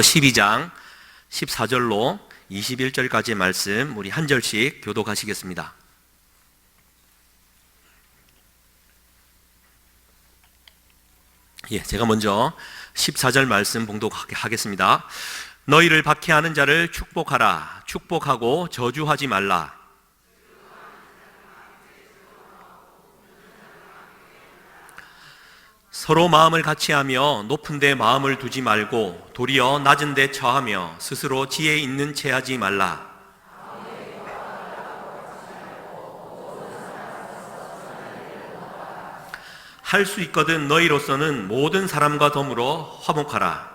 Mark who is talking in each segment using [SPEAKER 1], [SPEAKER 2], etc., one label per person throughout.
[SPEAKER 1] 12장 14절로 21절까지의 말씀 우리 한 절씩 교독하시겠습니다. 제가 먼저 14절 말씀 봉독하겠습니다. 너희를 박해하는 자를 축복하라. 축복하고 저주하지 말라. 서로 마음을 같이하며 높은 데 마음을 두지 말고 도리어 낮은 데 처하며 스스로 지혜 있는 채 하지 말라. 할 수 있거든 너희로서는 모든 사람과 더불어 화목하라.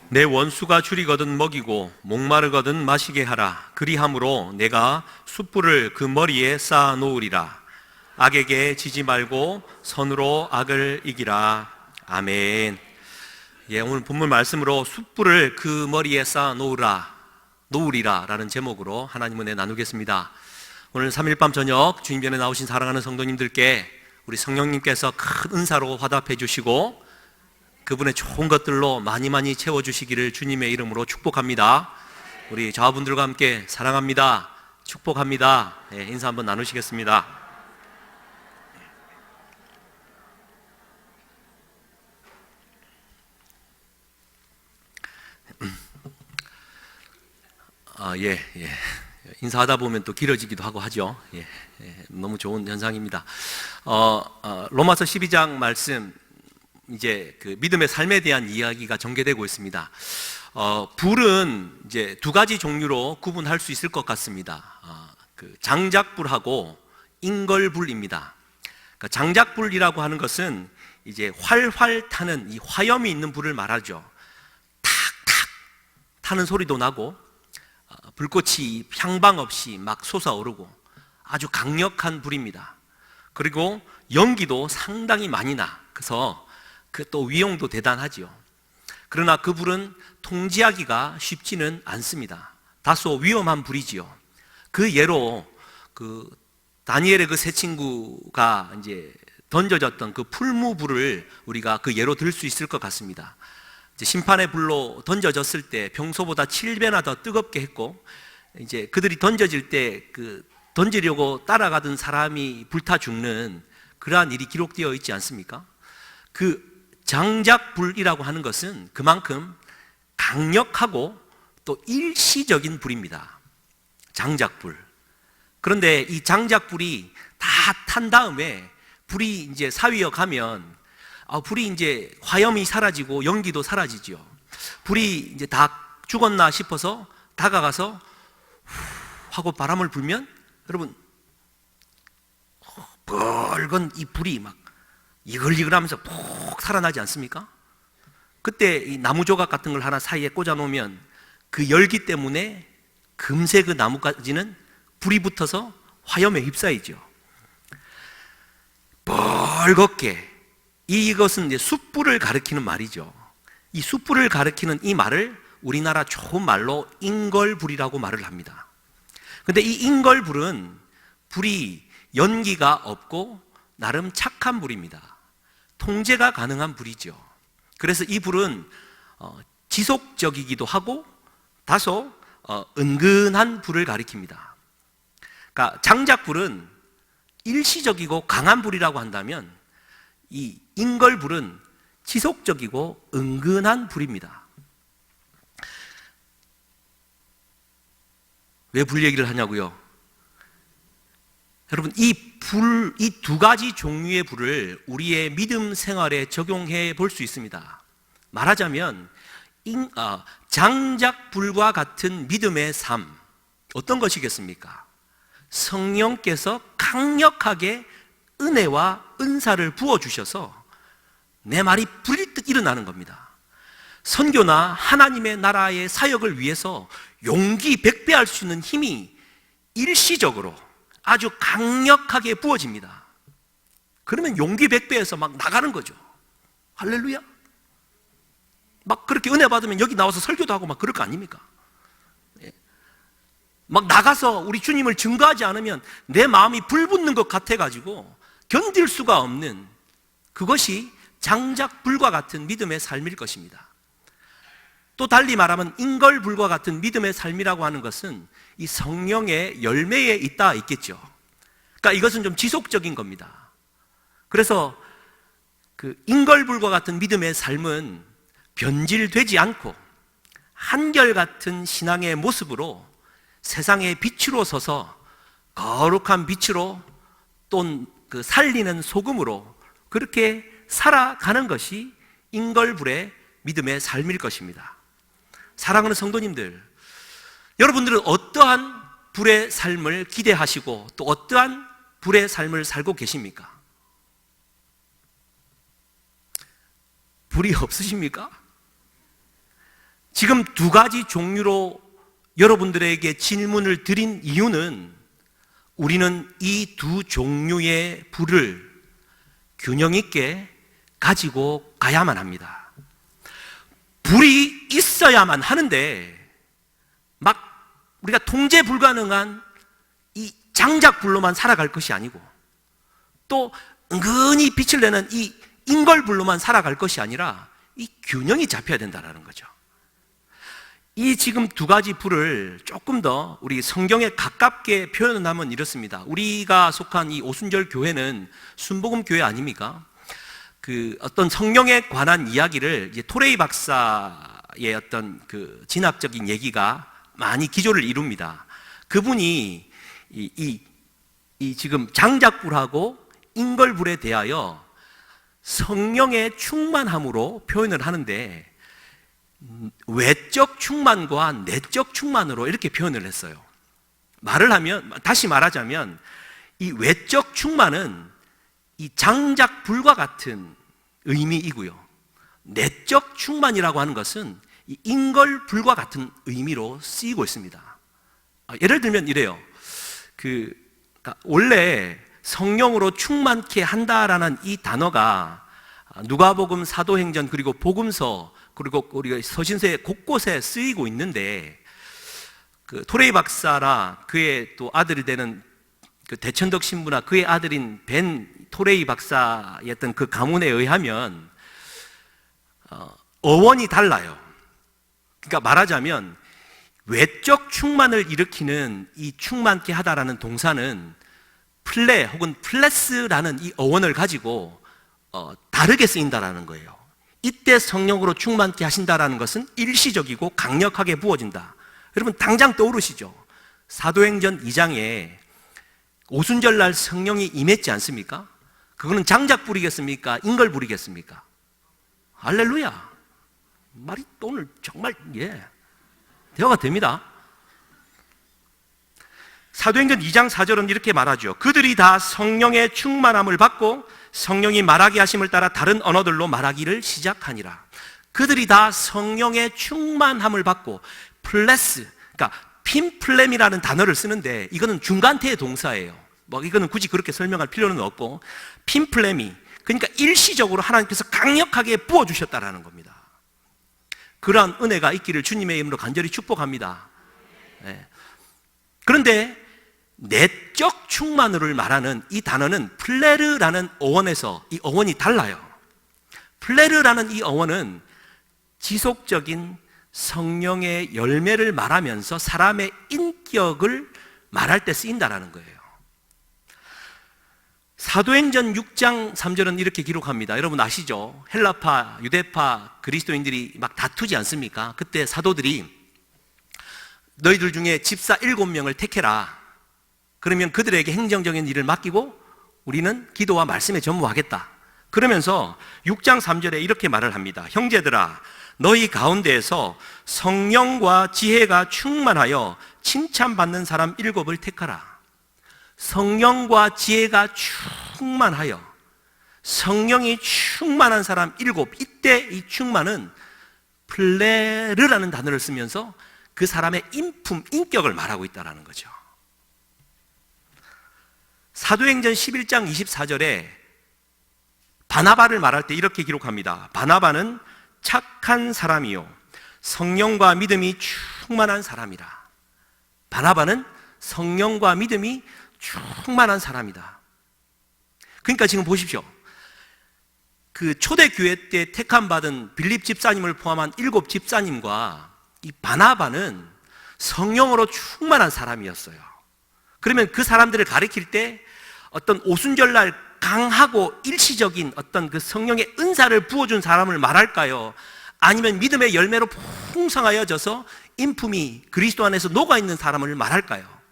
[SPEAKER 1] 내 원수가 줄이거든 먹이고 목마르거든 마시게 하라. 그리함으로 내가 숯불을 그 머리에 쌓아 놓으리라. 악에게 지지 말고 선으로 악을 이기라. 아멘. 오늘 본문 말씀으로 숯불을 그 머리에 쌓아 놓으리라 라는 제목으로 하나님 은혜 나누겠습니다. 오늘 3일밤 저녁 주인변에 나오신 사랑하는 성도님들께 우리 성령님께서 큰 은사로 화답해 주시고 그분의 좋은 것들로 많이 채워주시기를 주님의 이름으로 축복합니다. 우리 자화분들과 함께 사랑합니다, 축복합니다, 인사 한번 나누시겠습니다. 인사하다 보면 또 길어지기도 하고 하죠. 너무 좋은 현상입니다. 로마서 12장 말씀, 이제 그 믿음의 삶에 대한 이야기가 전개되고 있습니다. 불은 이제 두 가지 종류로 구분할 수 있을 것 같습니다. 그 장작불하고 인걸불입니다. 그러니까 장작불이라고 하는 것은 이제 활활 타는 이 화염이 있는 불을 말하죠. 탁탁 타는 소리도 나고 불꽃이 향방 없이 막 솟아오르고 아주 강력한 불입니다. 그리고 연기도 상당히 많이 나. 그래서 그 또 위용도 대단하지요. 그러나 그 불은 통제하기가 쉽지는 않습니다. 다소 위험한 불이지요. 그 예로 그 다니엘의 그 세 친구가 이제 던져졌던 그 풀무불을 우리가 그 예로 들 수 있을 것 같습니다. 이제 심판의 불로 던져졌을 때 평소보다 7배나 더 뜨겁게 했고, 이제 그들이 던져질 때 그 던지려고 따라가던 사람이 불타 죽는 그러한 일이 기록되어 있지 않습니까? 그 장작불이라고 하는 것은 그만큼 강력하고 또 일시적인 불입니다. 장작불. 그런데 이 장작불이 다 탄 다음에 불이 이제 사위어 가면 불이 이제 화염이 사라지고 연기도 사라지죠. 불이 이제 다 죽었나 싶어서 다가가서 후 하고 바람을 불면 여러분 붉은 이 불이 막 이글이글하면서 푹 살아나지 않습니까? 그때 이 나무 조각 같은 걸 하나 사이에 꽂아 놓으면 그 열기 때문에 금세 그 나무까지는 불이 붙어서 화염에 휩싸이죠. 뻘겋게, 이것은 이제 숯불을 가리키는 말이죠. 이 숯불을 가리키는 이 말을 우리나라 좋은 말로 인걸불이라고 말을 합니다. 근데 이 인걸불은 불이 연기가 없고 나름 착한 불입니다. 통제가 가능한 불이죠. 그래서 이 불은 지속적이기도 하고 다소 은근한 불을 가리킵니다. 그러니까 장작불은 일시적이고 강한 불이라고 한다면 이 인걸불은 지속적이고 은근한 불입니다. 왜 불 얘기를 하냐고요? 여러분, 이 두 가지 종류의 불을 우리의 믿음 생활에 적용해 볼 수 있습니다. 말하자면 장작불과 같은 믿음의 삶, 어떤 것이겠습니까? 성령께서 강력하게 은혜와 은사를 부어주셔서 내 말이 불일듯 일어나는 겁니다. 선교나 하나님의 나라의 사역을 위해서 용기 백배할 수 있는 힘이 일시적으로 아주 강력하게 부어집니다. 그러면 용기 백배에서 막 나가는 거죠. 할렐루야. 막 그렇게 은혜 받으면 여기 나와서 설교도 하고 막 그럴 거 아닙니까? 막 나가서 우리 주님을 증거하지 않으면 내 마음이 불붙는 것 같아가지고 견딜 수가 없는, 그것이 장작불과 같은 믿음의 삶일 것입니다. 또 달리 말하면 인걸불과 같은 믿음의 삶이라고 하는 것은 이 성령의 열매에 있겠죠. 그러니까 이것은 좀 지속적인 겁니다. 그래서 그 인걸불과 같은 믿음의 삶은 변질되지 않고 한결같은 신앙의 모습으로 세상의 빛으로 서서 거룩한 빛으로 또 그 살리는 소금으로 그렇게 살아가는 것이 인걸불의 믿음의 삶일 것입니다. 사랑하는 성도님들, 여러분들은 어떠한 불의 삶을 기대하시고 또 어떠한 불의 삶을 살고 계십니까? 불이 없으십니까? 지금 두 가지 종류로 여러분들에게 질문을 드린 이유는 우리는 이 두 종류의 불을 균형 있게 가지고 가야만 합니다. 불이 있어야만 하는데 막 우리가 통제 불가능한 이 장작불로만 살아갈 것이 아니고 또 은근히 빛을 내는 이 인걸불로만 살아갈 것이 아니라 이 균형이 잡혀야 된다는 거죠. 이 지금 두 가지 불을 조금 더 우리 성경에 가깝게 표현하면 이렇습니다. 우리가 속한 이 오순절 교회는 순복음 교회 아닙니까? 그 어떤 성령에 관한 이야기를 이제 토레이 박사의 어떤 그 진학적인 얘기가 많이 기조를 이룹니다. 그분이 이 지금 장작불하고 인걸불에 대하여 성령의 충만함으로 표현을 하는데 외적 충만과 내적 충만으로 이렇게 표현을 했어요. 다시 말하자면 이 외적 충만은 이 장작불과 같은 의미이고요. 내적 충만이라고 하는 것은 이 인걸불과 같은 의미로 쓰이고 있습니다. 예를 들면 이래요. 그러니까 원래 성령으로 충만케 한다라는 이 단어가 누가복음, 사도행전, 그리고 복음서, 그리고 우리가 서신서에 곳곳에 쓰이고 있는데 그 토레이 박사나 그의 또 아들이 되는 그 대천덕 신부나 그의 아들인 벤 토레이 박사였던 그 가문에 의하면 어원이 달라요. 그러니까 말하자면 외적 충만을 일으키는 이 충만케 하다라는 동사는 플레 혹은 플레스라는 이 어원을 가지고 다르게 쓰인다라는 거예요. 이때 성령으로 충만케 하신다라는 것은 일시적이고 강력하게 부어진다. 여러분 당장 떠오르시죠? 사도행전 2장에 오순절날 성령이 임했지 않습니까? 그거는 장작불이겠습니까? 인걸불이겠습니까? 할렐루야. 말이 오늘 정말 대화가 됩니다. 사도행전 2장 4절은 이렇게 말하죠. 그들이 다 성령의 충만함을 받고 성령이 말하게 하심을 따라 다른 언어들로 말하기를 시작하니라. 그들이 다 성령의 충만함을 받고 플레스, 그러니까 핀플렘이라는 단어를 쓰는데 이거는 중간태의 동사예요. 이거는 굳이 그렇게 설명할 필요는 없고 핀플렘이 그러니까 일시적으로 하나님께서 강력하게 부어주셨다라는 겁니다. 그러한 은혜가 있기를 주님의 이름으로 간절히 축복합니다. 네. 그런데 내적 충만을 말하는 이 단어는 플레르라는 어원에서 이 어원이 달라요. 플레르라는 이 어원은 지속적인 성령의 열매를 말하면서 사람의 인격을 말할 때 쓰인다라는 거예요. 사도행전 6장 3절은 이렇게 기록합니다. 여러분 아시죠? 헬라파, 유대파 그리스도인들이 막 다투지 않습니까? 그때 사도들이 너희들 중에 집사 7명을 택해라. 그러면 그들에게 행정적인 일을 맡기고 우리는 기도와 말씀에 전무하겠다. 그러면서 6장 3절에 이렇게 말을 합니다. 형제들아, 너희 가운데에서 성령과 지혜가 충만하여 칭찬받는 사람 7을 택하라. 성령과 지혜가 충만하여, 성령이 충만한 사람 7. 이때 이 충만은 플레르라는 단어를 쓰면서 그 사람의 인품, 인격을 말하고 있다는 거죠. 사도행전 11장 24절에 바나바를 말할 때 이렇게 기록합니다. 바나바는 착한 사람이요 성령과 믿음이 충만한 사람이라. 바나바는 성령과 믿음이 충만한 사람이다. 그러니까 지금 보십시오. 그 초대교회 때 택함받은 빌립 집사님을 포함한 7 집사님과 이 바나바는 성령으로 충만한 사람이었어요. 그러면 그 사람들을 가리킬 때 어떤 오순절날 강하고 일시적인 어떤 그 성령의 은사를 부어준 사람을 말할까요? 아니면 믿음의 열매로 풍성하여져서 인품이 그리스도 안에서 녹아있는 사람을 말할까요?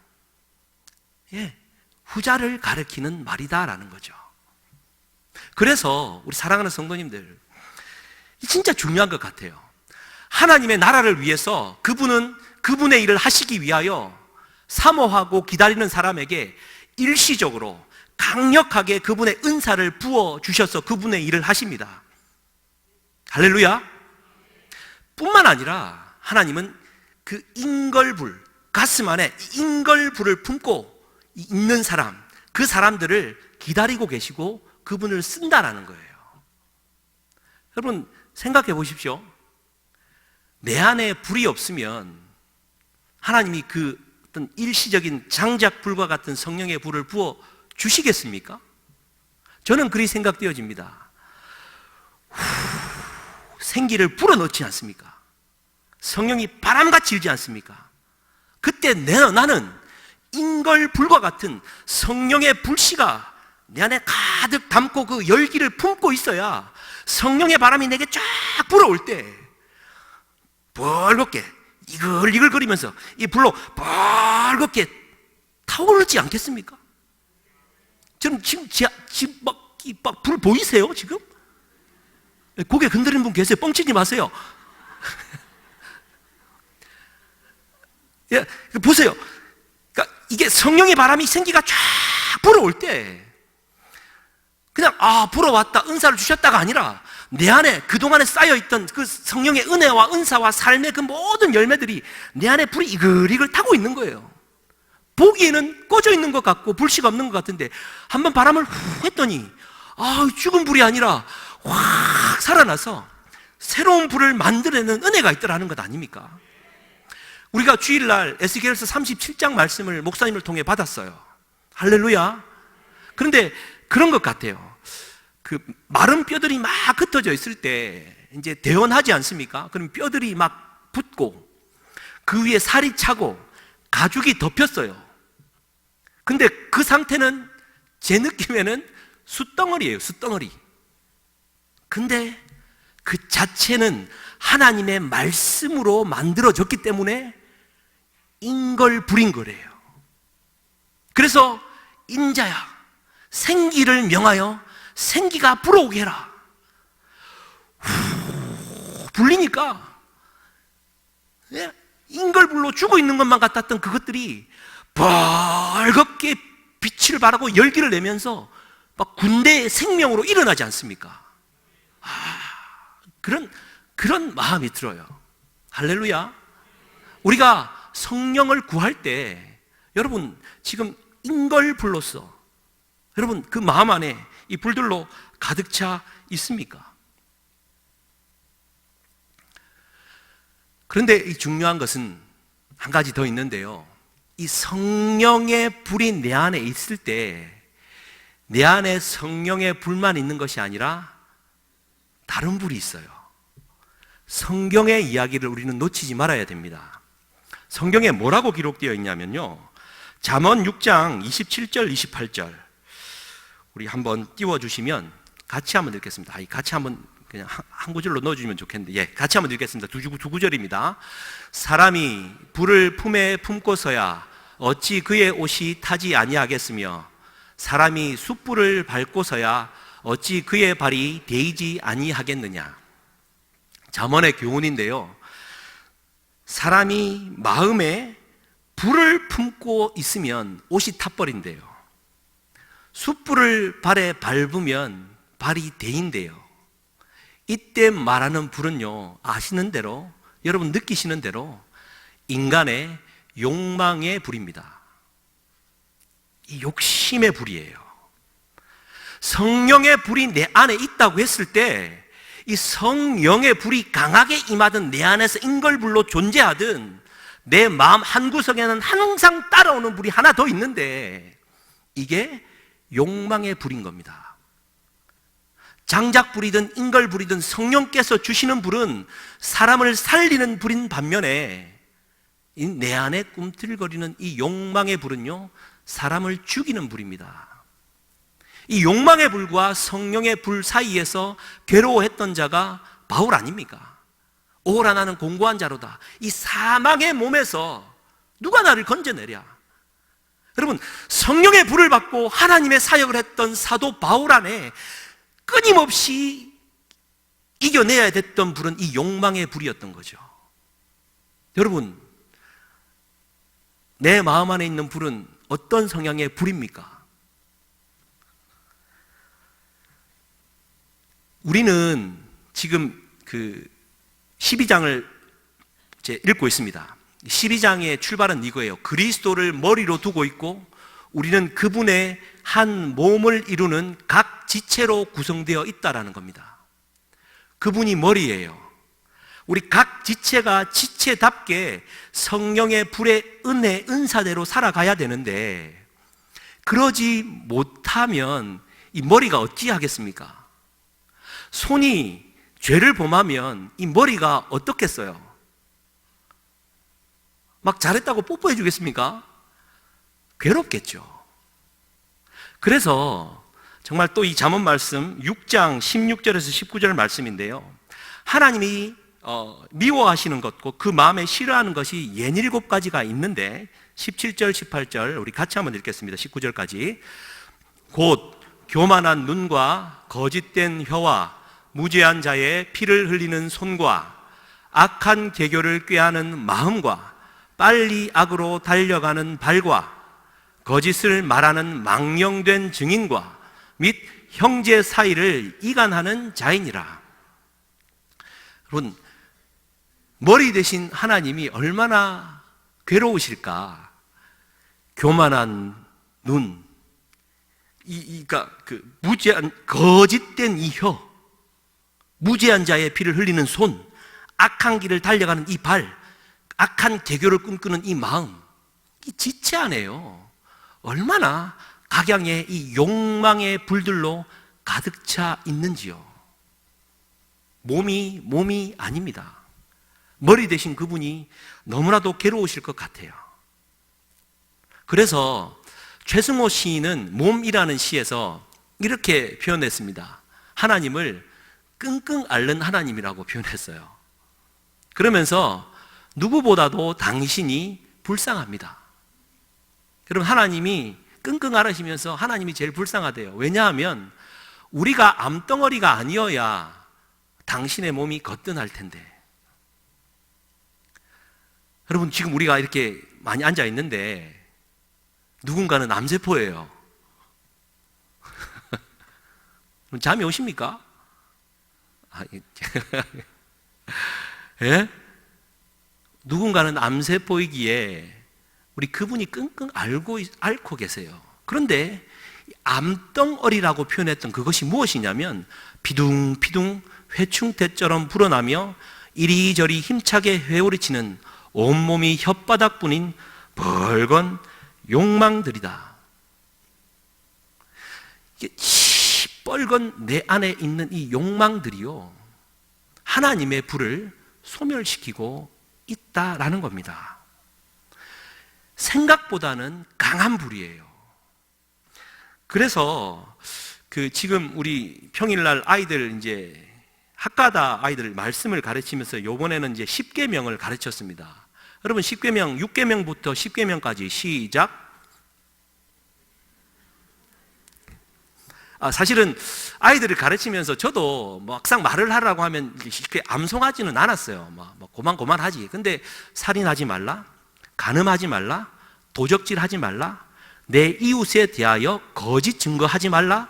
[SPEAKER 1] 예, 후자를 가리키는 말이다라는 거죠. 그래서 우리 사랑하는 성도님들, 진짜 중요한 것 같아요. 하나님의 나라를 위해서 그분의 일을 하시기 위하여 사모하고 기다리는 사람에게 일시적으로 강력하게 그분의 은사를 부어주셔서 그분의 일을 하십니다. 할렐루야. 뿐만 아니라 하나님은 그 인걸불, 가슴 안에 인걸불을 품고 있는 사람, 그 사람들을 기다리고 계시고 그분을 쓴다라는 거예요. 여러분 생각해 보십시오. 내 안에 불이 없으면 하나님이 그 어떤 일시적인 장작불과 같은 성령의 불을 부어 주시겠습니까? 저는 그리 생각되어집니다. 생기를 불어넣지 않습니까? 성령이 바람같이 일지 않습니까? 그때 나는 인걸불과 같은 성령의 불씨가 내 안에 가득 담고 그 열기를 품고 있어야 성령의 바람이 내게 쫙 불어올 때 벌겋게 이글이글거리면서 이 불로 벌겋게 타오르지 않겠습니까? 지금 막 불 보이세요 지금? 고개 흔들리는 분 계세요? 뻥치지 마세요. 예, 보세요. 그러니까 이게 성령의 바람이 생기가 쫙 불어올 때 그냥 불어왔다 은사를 주셨다가 아니라 내 안에 그동안에 쌓여있던 그 성령의 은혜와 은사와 삶의 그 모든 열매들이 내 안에 불이 이글이글 타고 있는 거예요. 보기에는 꺼져 있는 것 같고 불씨가 없는 것 같은데 한번 바람을 후 했더니 죽은 불이 아니라 확 살아나서 새로운 불을 만들어내는 은혜가 있더라는 것 아닙니까? 우리가 주일날 에스겔서 37장 말씀을 목사님을 통해 받았어요. 할렐루야. 그런데 그런 것 같아요. 그 마른 뼈들이 막 흩어져 있을 때 이제 대원하지 않습니까? 그럼 뼈들이 막 붙고 그 위에 살이 차고 가죽이 덮였어요. 근데 그 상태는 제 느낌에는 숯덩어리예요. 숯덩어리. 근데 그 자체는 하나님의 말씀으로 만들어졌기 때문에 인걸불인 거래요. 그래서 인자야 생기를 명하여 생기가 불어오게 해라. 불리니까 인걸불로 죽어 있는 것만 같았던 그것들이 벌겋게 빛을 발하고 열기를 내면서 막 군대의 생명으로 일어나지 않습니까? 그런 마음이 들어요. 할렐루야. 우리가 성령을 구할 때 여러분 지금 인걸불로서 여러분 그 마음 안에 이 불들로 가득 차 있습니까? 그런데 이 중요한 것은 한 가지 더 있는데요. 이 성령의 불이 내 안에 있을 때 내 안에 성령의 불만 있는 것이 아니라 다른 불이 있어요. 성경의 이야기를 우리는 놓치지 말아야 됩니다. 성경에 뭐라고 기록되어 있냐면요, 잠언 6장 27절 28절 우리 한번 띄워주시면 같이 한번 읽겠습니다. 같이 한번 그냥 한 구절로 넣어주시면 좋겠는데, 같이 한번 읽겠습니다. 두 구절입니다. 사람이 불을 품에 품고서야 어찌 그의 옷이 타지 아니하겠으며 사람이 숯불을 밟고서야 어찌 그의 발이 데이지 아니하겠느냐. 잠언의 교훈인데요, 사람이 마음에 불을 품고 있으면 옷이 타버린대요. 숯불을 발에 밟으면 발이 데인대요. 이때 말하는 불은요, 아시는 대로, 여러분 느끼시는 대로 인간의 욕망의 불입니다. 이 욕심의 불이에요. 성령의 불이 내 안에 있다고 했을 때 이 성령의 불이 강하게 임하든 내 안에서 인걸불로 존재하든 내 마음 한구석에는 항상 따라오는 불이 하나 더 있는데 이게 욕망의 불인 겁니다. 장작불이든 인걸불이든 성령께서 주시는 불은 사람을 살리는 불인 반면에 내 안에 꿈틀거리는 이 욕망의 불은요, 사람을 죽이는 불입니다. 이 욕망의 불과 성령의 불 사이에서 괴로워했던 자가 바울 아닙니까? 오라 나는 공고한 자로다. 이 사망의 몸에서 누가 나를 건져내랴. 여러분, 성령의 불을 받고 하나님의 사역을 했던 사도 바울 안에 끊임없이 이겨내야 됐던 불은 이 욕망의 불이었던 거죠. 여러분, 내 마음 안에 있는 불은 어떤 성향의 불입니까? 우리는 지금 그 12장을 이제 읽고 있습니다. 12장의 출발은 이거예요. 그리스도를 머리로 두고 있고 우리는 그분의 한 몸을 이루는 각 지체로 구성되어 있다라는 겁니다. 그분이 머리예요. 우리 각 지체가 지체답게 성령의 불의 은혜, 은사대로 살아가야 되는데 그러지 못하면 이 머리가 어찌하겠습니까? 손이 죄를 범하면 이 머리가 어떻겠어요? 막 잘했다고 뽀뽀해 주겠습니까? 괴롭겠죠. 그래서 정말 또 이 잠언 말씀 6장 16절에서 19절 말씀인데요, 하나님이 미워하시는 것과 그 마음에 싫어하는 것이 67가지가 있는데 17절 18절 우리 같이 한번 읽겠습니다. 19절까지. 곧 교만한 눈과 거짓된 혀와 무죄한 자의 피를 흘리는 손과 악한 계교를 꾀하는 마음과 빨리 악으로 달려가는 발과 거짓을 말하는 망령된 증인과 및 형제 사이를 이간하는 자이니라. 여러분, 머리 대신 하나님이 얼마나 괴로우실까? 교만한 눈, 그러니까 그 무죄한 거짓된 이 혀, 무죄한 자의 피를 흘리는 손, 악한 길을 달려가는 이 발, 악한 계교를 꿈꾸는 이 마음, 이 지체 안에요. 얼마나 각양의 이 욕망의 불들로 가득 차 있는지요. 몸이 아닙니다. 머리 대신 그분이 너무나도 괴로우실 것 같아요. 그래서 최승호 시인은 몸이라는 시에서 이렇게 표현했습니다. 하나님을 끙끙 앓는 하나님이라고 표현했어요. 그러면서 누구보다도 당신이 불쌍합니다. 여러분, 하나님이 끙끙 앓으시면서 하나님이 제일 불쌍하대요. 왜냐하면 우리가 암덩어리가 아니어야 당신의 몸이 거뜬할 텐데. 여러분, 지금 우리가 이렇게 많이 앉아 있는데 누군가는 암세포예요. 잠이 오십니까? 예? 누군가는 암세포이기에 우리 그분이 끙끙 앓고 계세요. 그런데 암덩어리라고 표현했던 그것이 무엇이냐면 비둥비둥 회충대처럼 불어나며 이리저리 힘차게 회오리치는 온몸이 혓바닥뿐인 벌건 욕망들이다. 시뻘건 내 안에 있는 이 욕망들이요, 하나님의 불을 소멸시키고 있다라는 겁니다. 생각보다는 강한 불이에요. 그래서 지금 우리 평일날 아이들 이제 학가다 아이들 말씀을 가르치면서 요번에는 이제 10계명을 가르쳤습니다. 여러분, 10계명, 6계명부터 10계명까지 시작. 사실은 아이들을 가르치면서 저도 막상 말을 하라고 하면 쉽게 암송하지는 않았어요. 고만고만하지. 근데 살인하지 말라, 간음하지 말라, 도적질하지 말라, 내 이웃에 대하여 거짓 증거하지 말라,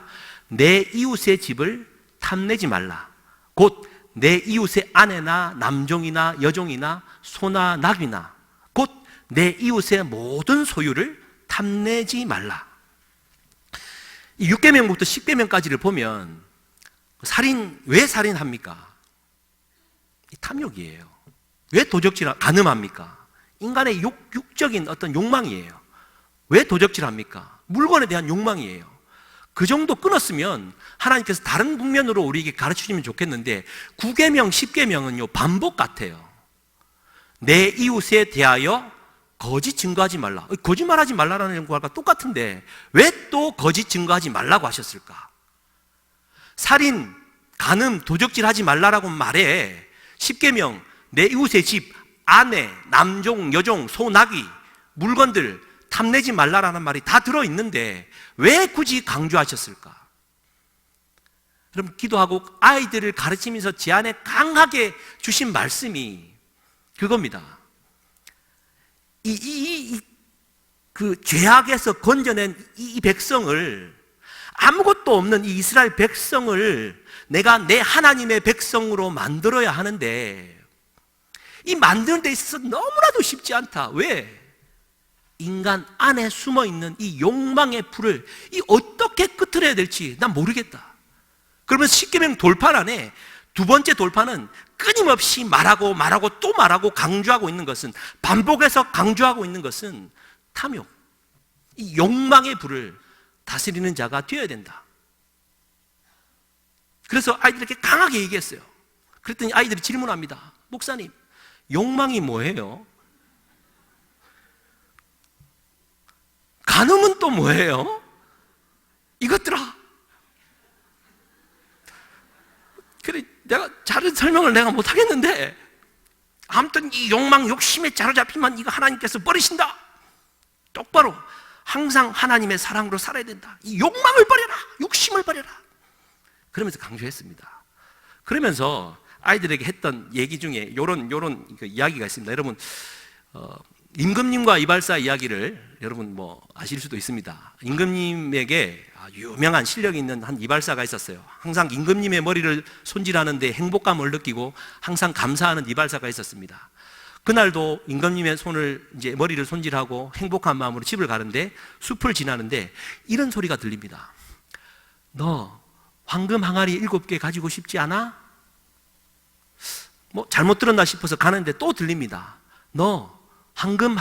[SPEAKER 1] 내 이웃의 집을 탐내지 말라, 곧 내 이웃의 아내나 남종이나 여종이나 소나 낙이나 곧 내 이웃의 모든 소유를 탐내지 말라. 이 6계명부터 10계명까지를 보면 왜 살인합니까? 이 탐욕이에요. 왜 도적질, 간음합니까? 인간의 육적인 어떤 욕망이에요. 왜 도적질합니까? 물건에 대한 욕망이에요. 그 정도 끊었으면 하나님께서 다른 국면으로 우리에게 가르쳐주면 좋겠는데 9계명, 10계명은요 반복 같아요. 내 이웃에 대하여 거짓 증거하지 말라. 거짓말하지 말라라는 것과 똑같은데 왜 또 거짓 증거하지 말라고 하셨을까? 살인, 간음, 도적질하지 말라라고 말해. 10계명, 내 이웃의 집, 아내, 남종, 여종, 소, 나귀, 물건들 탐내지 말라라는 말이 다 들어있는데 왜 굳이 강조하셨을까? 여러분, 기도하고 아이들을 가르치면서 제 안에 강하게 주신 말씀이 그겁니다. 그 죄악에서 건져낸 이 백성을, 아무것도 없는 이 이스라엘 백성을 내가 내 하나님의 백성으로 만들어야 하는데 이 만드는 데 있어서 너무나도 쉽지 않다. 왜? 인간 안에 숨어있는 이 욕망의 불을 어떻게 끄트려야 될지 난 모르겠다. 그러면서 10계명 돌파 안에 두 번째 돌파는 끊임없이 말하고 또 말하고 강조하고 있는 것은, 반복해서 강조하고 있는 것은 탐욕, 이 욕망의 불을 다스리는 자가 되어야 된다. 그래서 아이들에게 강하게 얘기했어요. 그랬더니 아이들이 질문합니다. 목사님, 욕망이 뭐예요? 간음은 또 뭐예요? 이것들아. 그래, 내가 다른 설명을 내가 못하겠는데 아무튼 이 욕망, 욕심에 자로잡히면 이거 하나님께서 버리신다. 똑바로 항상 하나님의 사랑으로 살아야 된다. 이 욕망을 버려라, 욕심을 버려라. 그러면서 강조했습니다. 그러면서 아이들에게 했던 얘기 중에 요런 그 이야기가 있습니다. 여러분, 임금님과 이발사 이야기를 여러분 뭐 아실 수도 있습니다. 임금님에게 유명한 실력이 있는 한 이발사가 있었어요. 항상 임금님의 머리를 손질하는데 행복감을 느끼고 항상 감사하는 이발사가 있었습니다. 그날도 임금님의 이제 머리를 손질하고 행복한 마음으로 집을 가는데 숲을 지나는데 이런 소리가 들립니다. 너 황금 항아리 7개 가지고 싶지 않아? 뭐 잘못 들었나 싶어서 가는데 또 들립니다. 너 황금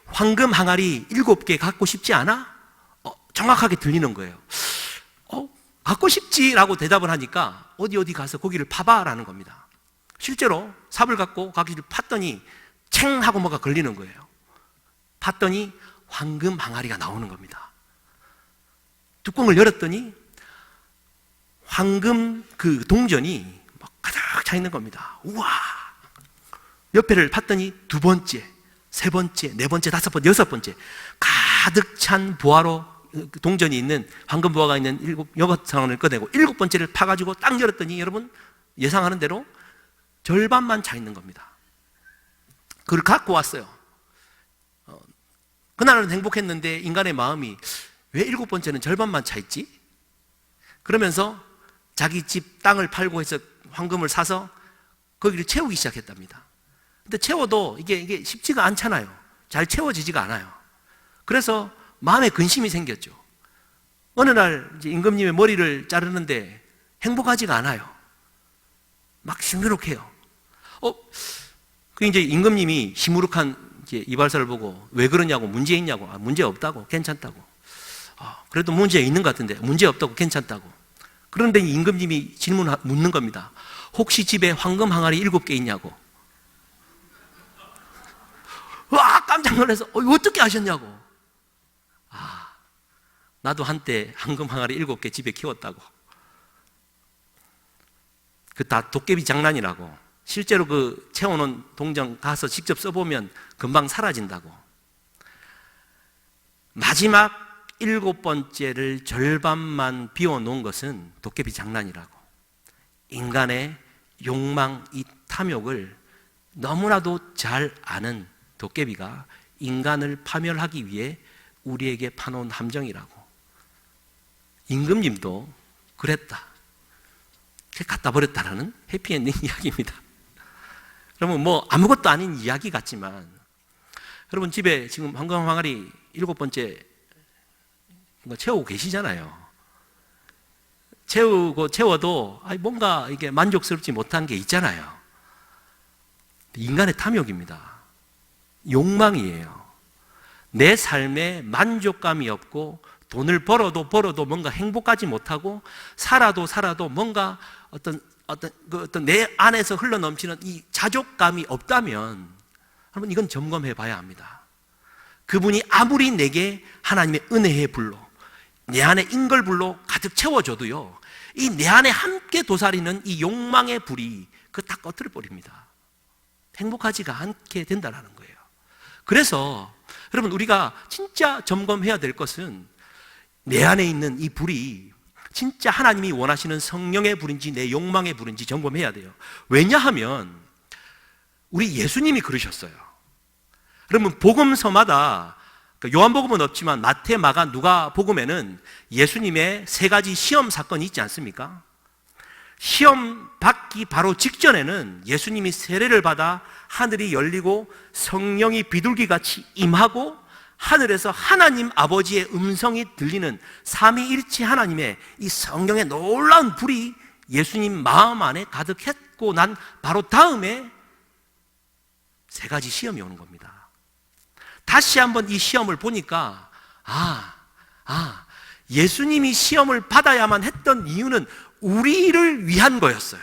[SPEAKER 1] 항아리 7개 갖고 싶지 않아? 정확하게 들리는 거예요. 갖고 싶지라고 대답을 하니까 어디 가서 고기를 파봐라는 겁니다. 실제로 삽을 갖고 고기를 팠더니 챙 하고 뭐가 걸리는 거예요. 팠더니 황금 항아리가 나오는 겁니다. 뚜껑을 열었더니 황금 그 동전이 막 가득 차 있는 겁니다. 우와! 옆에를 팠더니 두 번째, 세 번째, 네 번째, 다섯 번째, 여섯 번째 가득 찬 보화로 동전이 있는, 황금 보화가 있는 여섯 상을 꺼내고 일곱 번째를 파가지고 딱 열었더니 여러분 예상하는 대로 절반만 차 있는 겁니다. 그걸 갖고 왔어요. 그날은 행복했는데 인간의 마음이 왜 일곱 번째는 절반만 차 있지? 그러면서 자기 집 땅을 팔고 해서 황금을 사서 거기를 채우기 시작했답니다. 근데 채워도 이게 쉽지가 않잖아요. 잘 채워지지가 않아요. 그래서 마음에 근심이 생겼죠. 어느 날 이제 임금님의 머리를 자르는데 행복하지가 않아요. 막 시무룩해요. 그 이제 임금님이 시무룩한 이제 이발사를 보고 왜 그러냐고, 문제 있냐고, 문제 없다고, 괜찮다고. 그래도 문제 있는 것 같은데 문제 없다고, 괜찮다고. 그런데 임금님이 묻는 겁니다. 혹시 집에 황금 항아리 7개 있냐고. 와, 깜짝 놀라서 어떻게 아셨냐고. 나도 한때 황금 항아리 7개 집에 키웠다고. 그 다 도깨비 장난이라고. 실제로 그 채워놓은 동전 가서 직접 써보면 금방 사라진다고. 마지막 7번째를 절반만 비워놓은 것은 도깨비 장난이라고. 인간의 욕망, 이 탐욕을 너무나도 잘 아는 도깨비가 인간을 파멸하기 위해 우리에게 파놓은 함정이라고. 임금님도 그랬다. 갖다 버렸다라는 해피엔딩 이야기입니다. 여러분, 뭐 아무것도 아닌 이야기 같지만 여러분 집에 지금 황금 항아리 7번째 채우고 계시잖아요. 채워도 뭔가 이게 만족스럽지 못한 게 있잖아요. 인간의 탐욕입니다. 욕망이에요. 내 삶에 만족감이 없고 돈을 벌어도 뭔가 행복하지 못하고 살아도 뭔가 어떤 내 안에서 흘러넘치는 이 자족감이 없다면 여러분 이건 점검해 봐야 합니다. 그분이 아무리 내게 하나님의 은혜의 불로 내 안에 인걸불로 가득 채워줘도요, 이 내 안에 함께 도사리는 이 욕망의 불이 그거 다 꺼뜨려 버립니다. 행복하지가 않게 된다는 거예요. 그래서 여러분 우리가 진짜 점검해야 될 것은 내 안에 있는 이 불이 진짜 하나님이 원하시는 성령의 불인지 내 욕망의 불인지 점검해야 돼요. 왜냐하면 우리 예수님이 그러셨어요. 여러분 복음서마다 요한복음은 없지만 마태, 마가, 누가 복음에는 예수님의 세 가지 시험 사건이 있지 않습니까? 시험 받기 바로 직전에는 예수님이 세례를 받아 하늘이 열리고 성령이 비둘기같이 임하고 하늘에서 하나님 아버지의 음성이 들리는 삼위일체 하나님의 이 성령의 놀라운 불이 예수님 마음 안에 가득했고 난 바로 다음에 세 가지 시험이 오는 겁니다. 다시 한번 이 시험을 보니까 예수님이 시험을 받아야만 했던 이유는 우리를 위한 거였어요.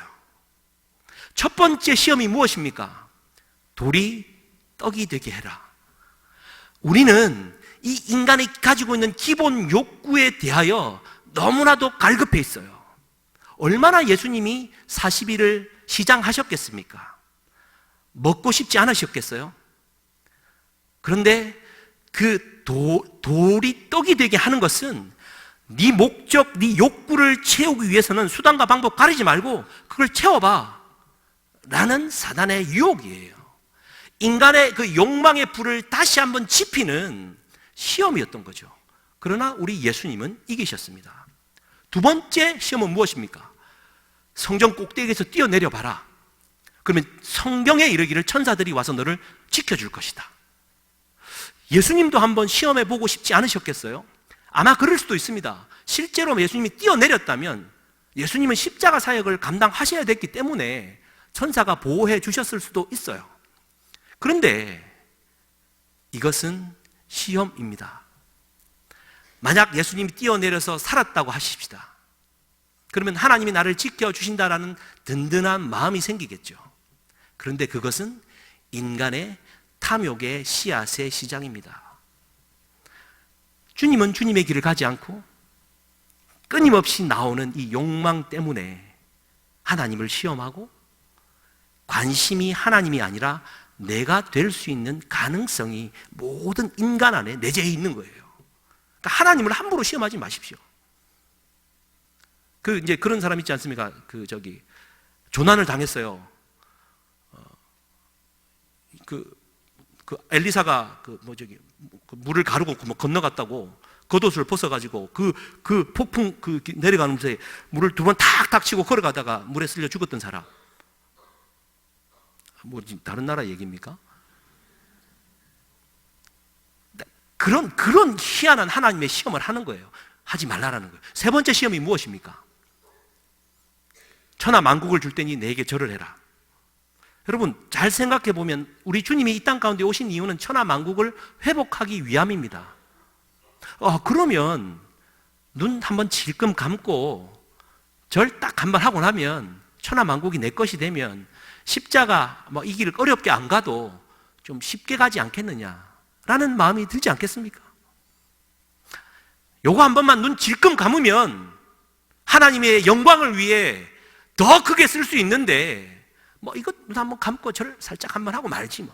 [SPEAKER 1] 첫 번째 시험이 무엇입니까? 돌이 떡이 되게 해라. 우리는 이 인간이 가지고 있는 기본 욕구에 대하여 너무나도 갈급해 있어요. 얼마나 예수님이 40일을 시장하셨겠습니까? 먹고 싶지 않으셨겠어요? 그런데 그 돌이 떡이 되게 하는 것은 네 목적, 네 욕구를 채우기 위해서는 수단과 방법 가리지 말고 그걸 채워봐 라는 사단의 유혹이에요. 인간의 그 욕망의 불을 다시 한번 지피는 시험이었던 거죠. 그러나 우리 예수님은 이기셨습니다. 두 번째 시험은 무엇입니까? 성전 꼭대기에서 뛰어내려 봐라. 그러면 성경에 이르기를 천사들이 와서 너를 지켜줄 것이다. 예수님도 한번 시험해 보고 싶지 않으셨겠어요? 아마 그럴 수도 있습니다. 실제로 예수님이 뛰어내렸다면 예수님은 십자가 사역을 감당하셔야 됐기 때문에 천사가 보호해 주셨을 수도 있어요. 그런데 이것은 시험입니다. 만약 예수님이 뛰어내려서 살았다고 하십시다. 그러면 하나님이 나를 지켜주신다라는 든든한 마음이 생기겠죠. 그런데 그것은 인간의 탐욕의 씨앗의 시작입니다. 주님은 주님의 길을 가지 않고 끊임없이 나오는 이 욕망 때문에 하나님을 시험하고 관심이 하나님이 아니라 내가 될 수 있는 가능성이 모든 인간 안에 내재해 있는 거예요. 그러니까 하나님을 함부로 시험하지 마십시오. 이제 그런 사람 있지 않습니까? 조난을 당했어요. 엘리사가 물을 가르고 건너갔다고 겉옷을 벗어가지고 그 폭풍 내려가는 데 물을 두 번 탁탁 치고 걸어가다가 물에 쓸려 죽었던 사람. 뭐 다른 나라 얘기입니까? 그런 희한한 하나님의 시험을 하는 거예요. 하지 말라라는 거예요. 세 번째 시험이 무엇입니까? 천하 만국을 줄 테니 내게 절을 해라. 여러분 잘 생각해 보면 우리 주님이 이 땅 가운데 오신 이유는 천하 만국을 회복하기 위함입니다. 그러면 눈 한번 질끔 감고 절 딱 한 번 하고 나면 천하 만국이 내 것이 되면 십자가 이 길을 어렵게 안 가도 좀 쉽게 가지 않겠느냐라는 마음이 들지 않겠습니까? 요거 한 번만 눈 질끔 감으면 하나님의 영광을 위해 더 크게 쓸 수 있는데 이것 눈 한번 감고 절 살짝 한번 하고 말지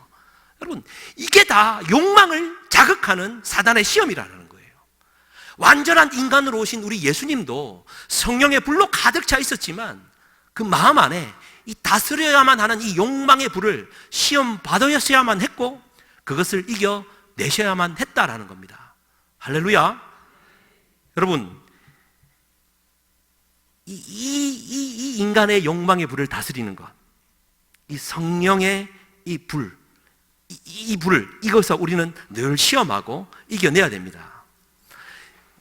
[SPEAKER 1] 여러분 이게 다 욕망을 자극하는 사단의 시험이라는 거예요. 완전한 인간으로 오신 우리 예수님도 성령의 불로 가득 차 있었지만 그 마음 안에 이 다스려야만 하는 이 욕망의 불을 시험 받으셔야만 했고 그것을 이겨내셔야만 했다라는 겁니다. 할렐루야. 여러분 이 인간의 욕망의 불을 다스리는 것, 이 성령의 이 불, 이 불을 이것을 우리는 늘 시험하고 이겨내야 됩니다.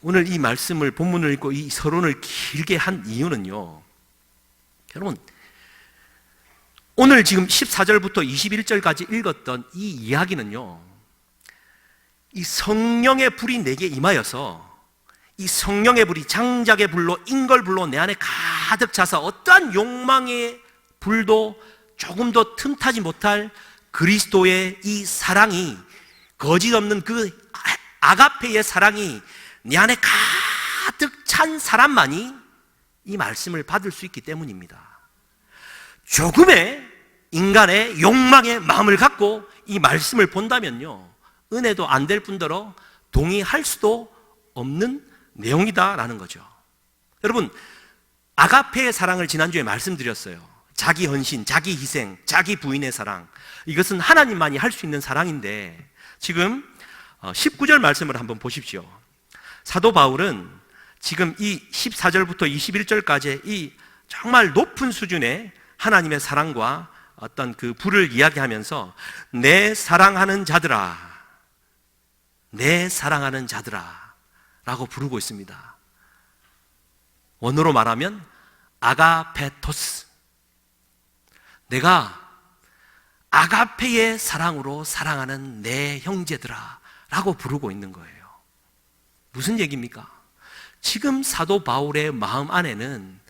[SPEAKER 1] 오늘 이 말씀을 본문을 읽고 이 서론을 길게 한 이유는요, 여러분 오늘 지금 14절부터 21절까지 읽었던 이 이야기는요, 이 성령의 불이 내게 임하여서 이 성령의 불이 장작의 불로 인걸불로 내 안에 가득 차서 어떠한 욕망의 불도 조금도 틈타지 못할 그리스도의 이 사랑이, 거짓 없는 그 아가페의 사랑이 내 안에 가득 찬 사람만이 이 말씀을 받을 수 있기 때문입니다. 조금의 인간의 욕망의 마음을 갖고 이 말씀을 본다면요, 은혜도 안 될 뿐더러 동의할 수도 없는 내용이다라는 거죠. 여러분, 아가페의 사랑을 지난주에 말씀드렸어요. 자기 헌신, 자기 희생, 자기 부인의 사랑, 이것은 하나님만이 할 수 있는 사랑인데, 지금 19절 말씀을 한번 보십시오. 사도 바울은 지금 이 14절부터 21절까지 이 정말 높은 수준의 하나님의 사랑과 어떤 그 불을 이야기하면서 내 사랑하는 자들아, 내 사랑하는 자들아 라고 부르고 있습니다. 원어로 말하면 아가페토스, 내가 아가페의 사랑으로 사랑하는 내 형제들아 라고 부르고 있는 거예요. 무슨 얘기입니까? 지금 사도 바울의 마음 안에는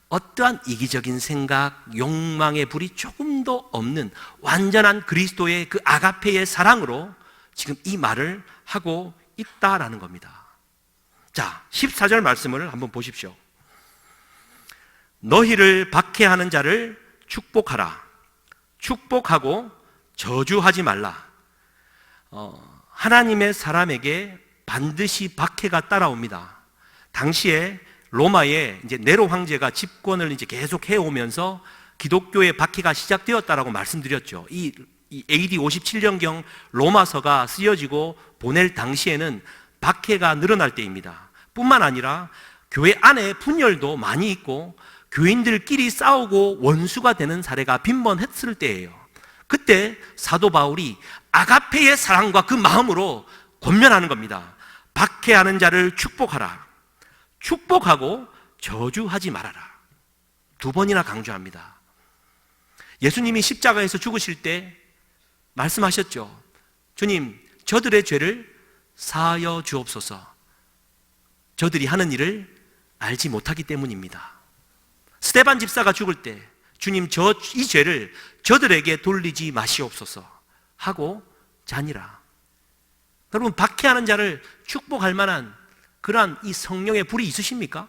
[SPEAKER 1] 어떠한 이기적인 생각, 욕망의 불이 조금도 없는 완전한 그리스도의 그 아가페의 사랑으로 지금 이 말을 하고 있다라는 겁니다. 자, 14절 말씀을 한번 보십시오. 너희를 박해하는 자를 축복하라. 축복하고 저주하지 말라. 하나님의 사람에게 반드시 박해가 따라옵니다. 당시에 로마의 이제 네로 황제가 집권을 이제 계속 해오면서 기독교의 박해가 시작되었다라고 말씀드렸죠. 이 AD 57년경 로마서가 쓰여지고 보낼 당시에는 박해가 늘어날 때입니다. 뿐만 아니라 교회 안에 분열도 많이 있고 교인들끼리 싸우고 원수가 되는 사례가 빈번했을 때예요. 그때 사도 바울이 아가페의 사랑과 그 마음으로 권면하는 겁니다. 박해하는 자를 축복하라. 축복하고 저주하지 말아라. 두 번이나 강조합니다. 예수님이 십자가에서 죽으실 때 말씀하셨죠. 주님, 저들의 죄를 사하여 주옵소서. 저들이 하는 일을 알지 못하기 때문입니다. 스데반 집사가 죽을 때 주님, 이 죄를 저들에게 돌리지 마시옵소서 하고 자니라. 여러분, 박해하는 자를 축복할 만한 그러한 이 성령의 불이 있으십니까?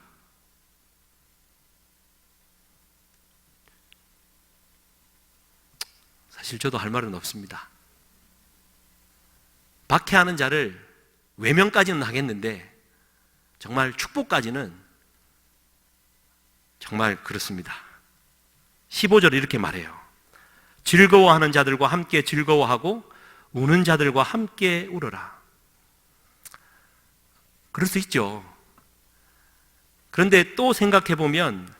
[SPEAKER 1] 사실 저도 할 말은 없습니다. 박해하는 자를 외면까지는 하겠는데 정말 축복까지는 정말 그렇습니다. 15절 이렇게 말해요. 즐거워하는 자들과 함께 즐거워하고 우는 자들과 함께 울어라. 그럴 수 있죠. 그런데 또 생각해 보면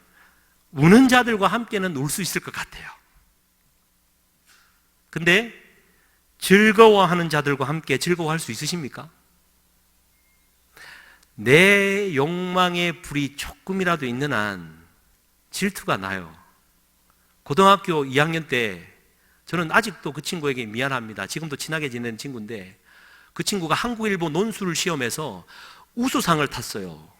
[SPEAKER 1] 우는 자들과 함께는 울 수 있을 것 같아요. 근데 즐거워하는 자들과 함께 즐거워할 수 있으십니까? 내 욕망의 불이 조금이라도 있는 한 질투가 나요. 고등학교 2학년 때 저는 아직도 그 친구에게 미안합니다. 지금도 친하게 지내는 친구인데 그 친구가 한국일보 논술 시험에서 우수상을 탔어요.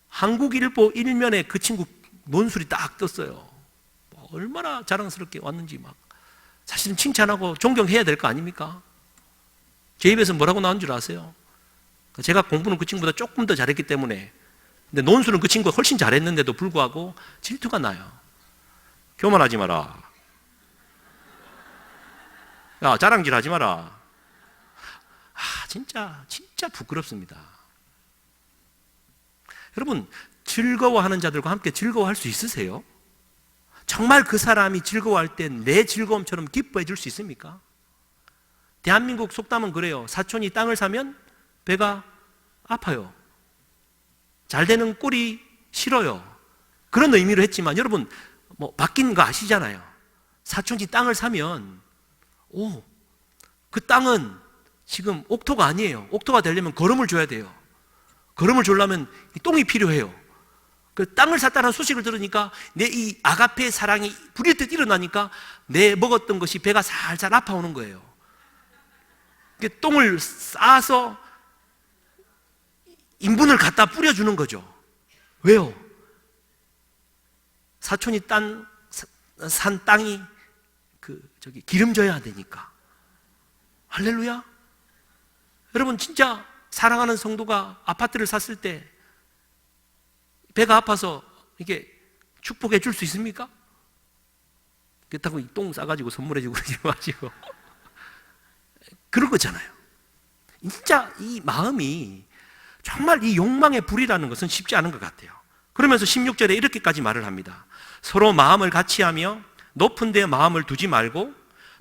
[SPEAKER 1] 한국일보 일면에 그 친구 논술이 딱 떴어요. 얼마나 자랑스럽게 왔는지 막. 사실은 칭찬하고 존경해야 될 거 아닙니까? 제 입에서 뭐라고 나온 줄 아세요? 제가 공부는 그 친구보다 조금 더 잘했기 때문에, 근데 논술은 그 친구가 훨씬 잘했는데도 불구하고 질투가 나요. 교만하지 마라. 야, 자랑질 하지 마라. 진짜 부끄럽습니다. 여러분, 즐거워하는 자들과 함께 즐거워할 수 있으세요? 정말 그 사람이 즐거워할 때 내 즐거움처럼 기뻐해 줄 수 있습니까? 대한민국 속담은 그래요. 사촌이 땅을 사면 배가 아파요. 잘 되는 꼴이 싫어요. 그런 의미로 했지만 여러분, 바뀐 거 아시잖아요. 사촌이 땅을 사면 그 땅은 지금 옥토가 아니에요. 옥토가 되려면 거름을 줘야 돼요. 거름을 주려면 똥이 필요해요. 그 땅을 샀다는 소식을 들으니까 내 이 아가페의 사랑이 부릴듯 일어나니까 내 먹었던 것이 배가 살살 아파오는 거예요. 똥을 싸서 인분을 갖다 뿌려주는 거죠. 왜요? 사촌이 산 땅이 기름져야 되니까. 할렐루야. 여러분, 진짜 사랑하는 성도가 아파트를 샀을 때 배가 아파서 이게 축복해 줄 수 있습니까? 그렇다고 똥 싸가지고 선물해 주고 그러지 마시고. 그런 거잖아요. 진짜 이 마음이 정말 이 욕망의 불이라는 것은 쉽지 않은 것 같아요. 그러면서 16절에 이렇게까지 말을 합니다. 서로 마음을 같이 하며 높은 데 마음을 두지 말고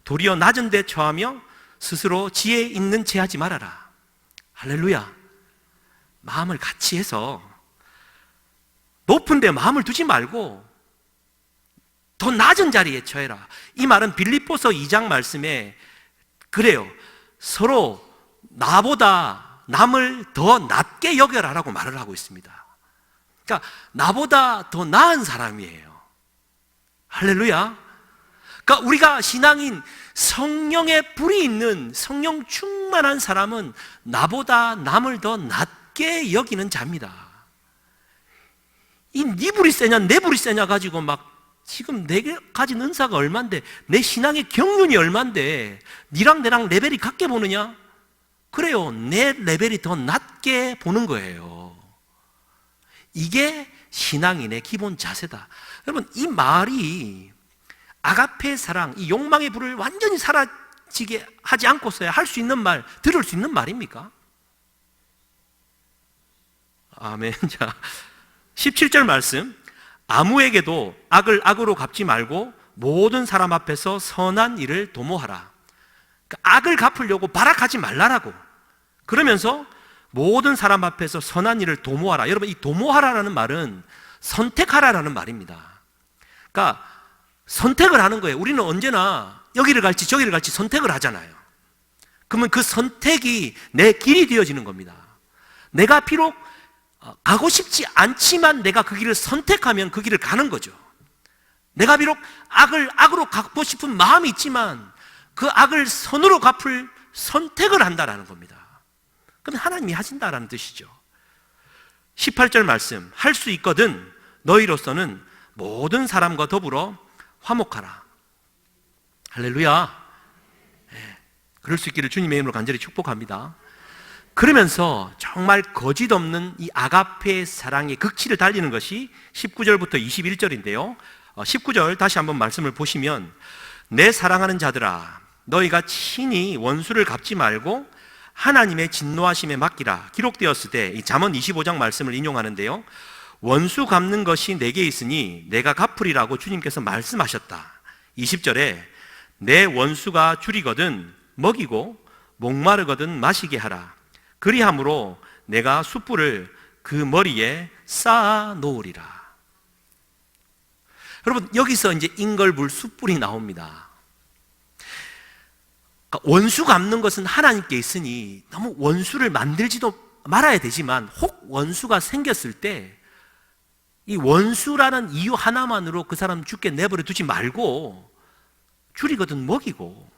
[SPEAKER 1] 도리어 낮은 데 처하며 스스로 지혜 있는 체 하지 말아라. 할렐루야. 마음을 같이 해서 높은 데 마음을 두지 말고 더 낮은 자리에 처해라. 이 말은 빌립보서 2장 말씀에 그래요. 서로 나보다 남을 더 낮게 여겨라라고 말을 하고 있습니다. 그러니까 나보다 더 나은 사람이에요. 할렐루야. 그러니까 우리가 신앙인 성령의 불이 있는 성령 충만한 사람은 나보다 남을 더 낮게 여기는 자입니다. 이 네 불이 세냐 내 불이 세냐 가지고 막 지금 내가 가진 은사가 얼만데 내 신앙의 경륜이 얼만데 니랑 내랑 레벨이 같게 보느냐? 그래요. 내 레벨이 더 낮게 보는 거예요. 이게 신앙인의 기본 자세다. 여러분, 이 말이 아가페 사랑, 이 욕망의 불을 완전히 사라지게 하지 않고서야 할 수 있는 말, 들을 수 있는 말입니까? 아멘. 자, 17절 말씀. 아무에게도 악을 악으로 갚지 말고 모든 사람 앞에서 선한 일을 도모하라. 그러니까 악을 갚으려고 발악하지 말라라고. 그러면서 모든 사람 앞에서 선한 일을 도모하라. 여러분, 이 도모하라라는 말은 선택하라라는 말입니다. 그러니까 선택을 하는 거예요. 우리는 언제나 여기를 갈지 저기를 갈지 선택을 하잖아요. 그러면 그 선택이 내 길이 되어지는 겁니다. 내가 비록 가고 싶지 않지만 내가 그 길을 선택하면 그 길을 가는 거죠. 내가 비록 악을 악으로 갚고 싶은 마음이 있지만 그 악을 선으로 갚을 선택을 한다라는 겁니다. 그럼 하나님이 하신다라는 뜻이죠. 18절 말씀. 할 수 있거든 너희로서는 모든 사람과 더불어 화목하라. 할렐루야. 네, 그럴 수 있기를 주님의 이름으로 간절히 축복합니다. 그러면서 정말 거짓 없는 이 아가페의 사랑의 극치를 달리는 것이 19절부터 21절인데요 19절 다시 한번 말씀을 보시면 내 사랑하는 자들아 너희가 친히 원수를 갚지 말고 하나님의 진노하심에 맡기라. 기록되었을 때 이 잠언 25장 말씀을 인용하는데요 원수 갚는 것이 내게 있으니 내가 갚으리라고 주님께서 말씀하셨다. 20절에 내 원수가 줄이거든 먹이고 목마르거든 마시게 하라. 그리함으로 내가 숯불을 그 머리에 쌓아 놓으리라. 여러분, 여기서 이제 인걸불 숯불이 나옵니다. 그러니까 원수 갚는 것은 하나님께 있으니 너무 원수를 만들지도 말아야 되지만 혹 원수가 생겼을 때 이 원수라는 이유 하나만으로 그 사람 죽게 내버려 두지 말고 줄이거든 먹이고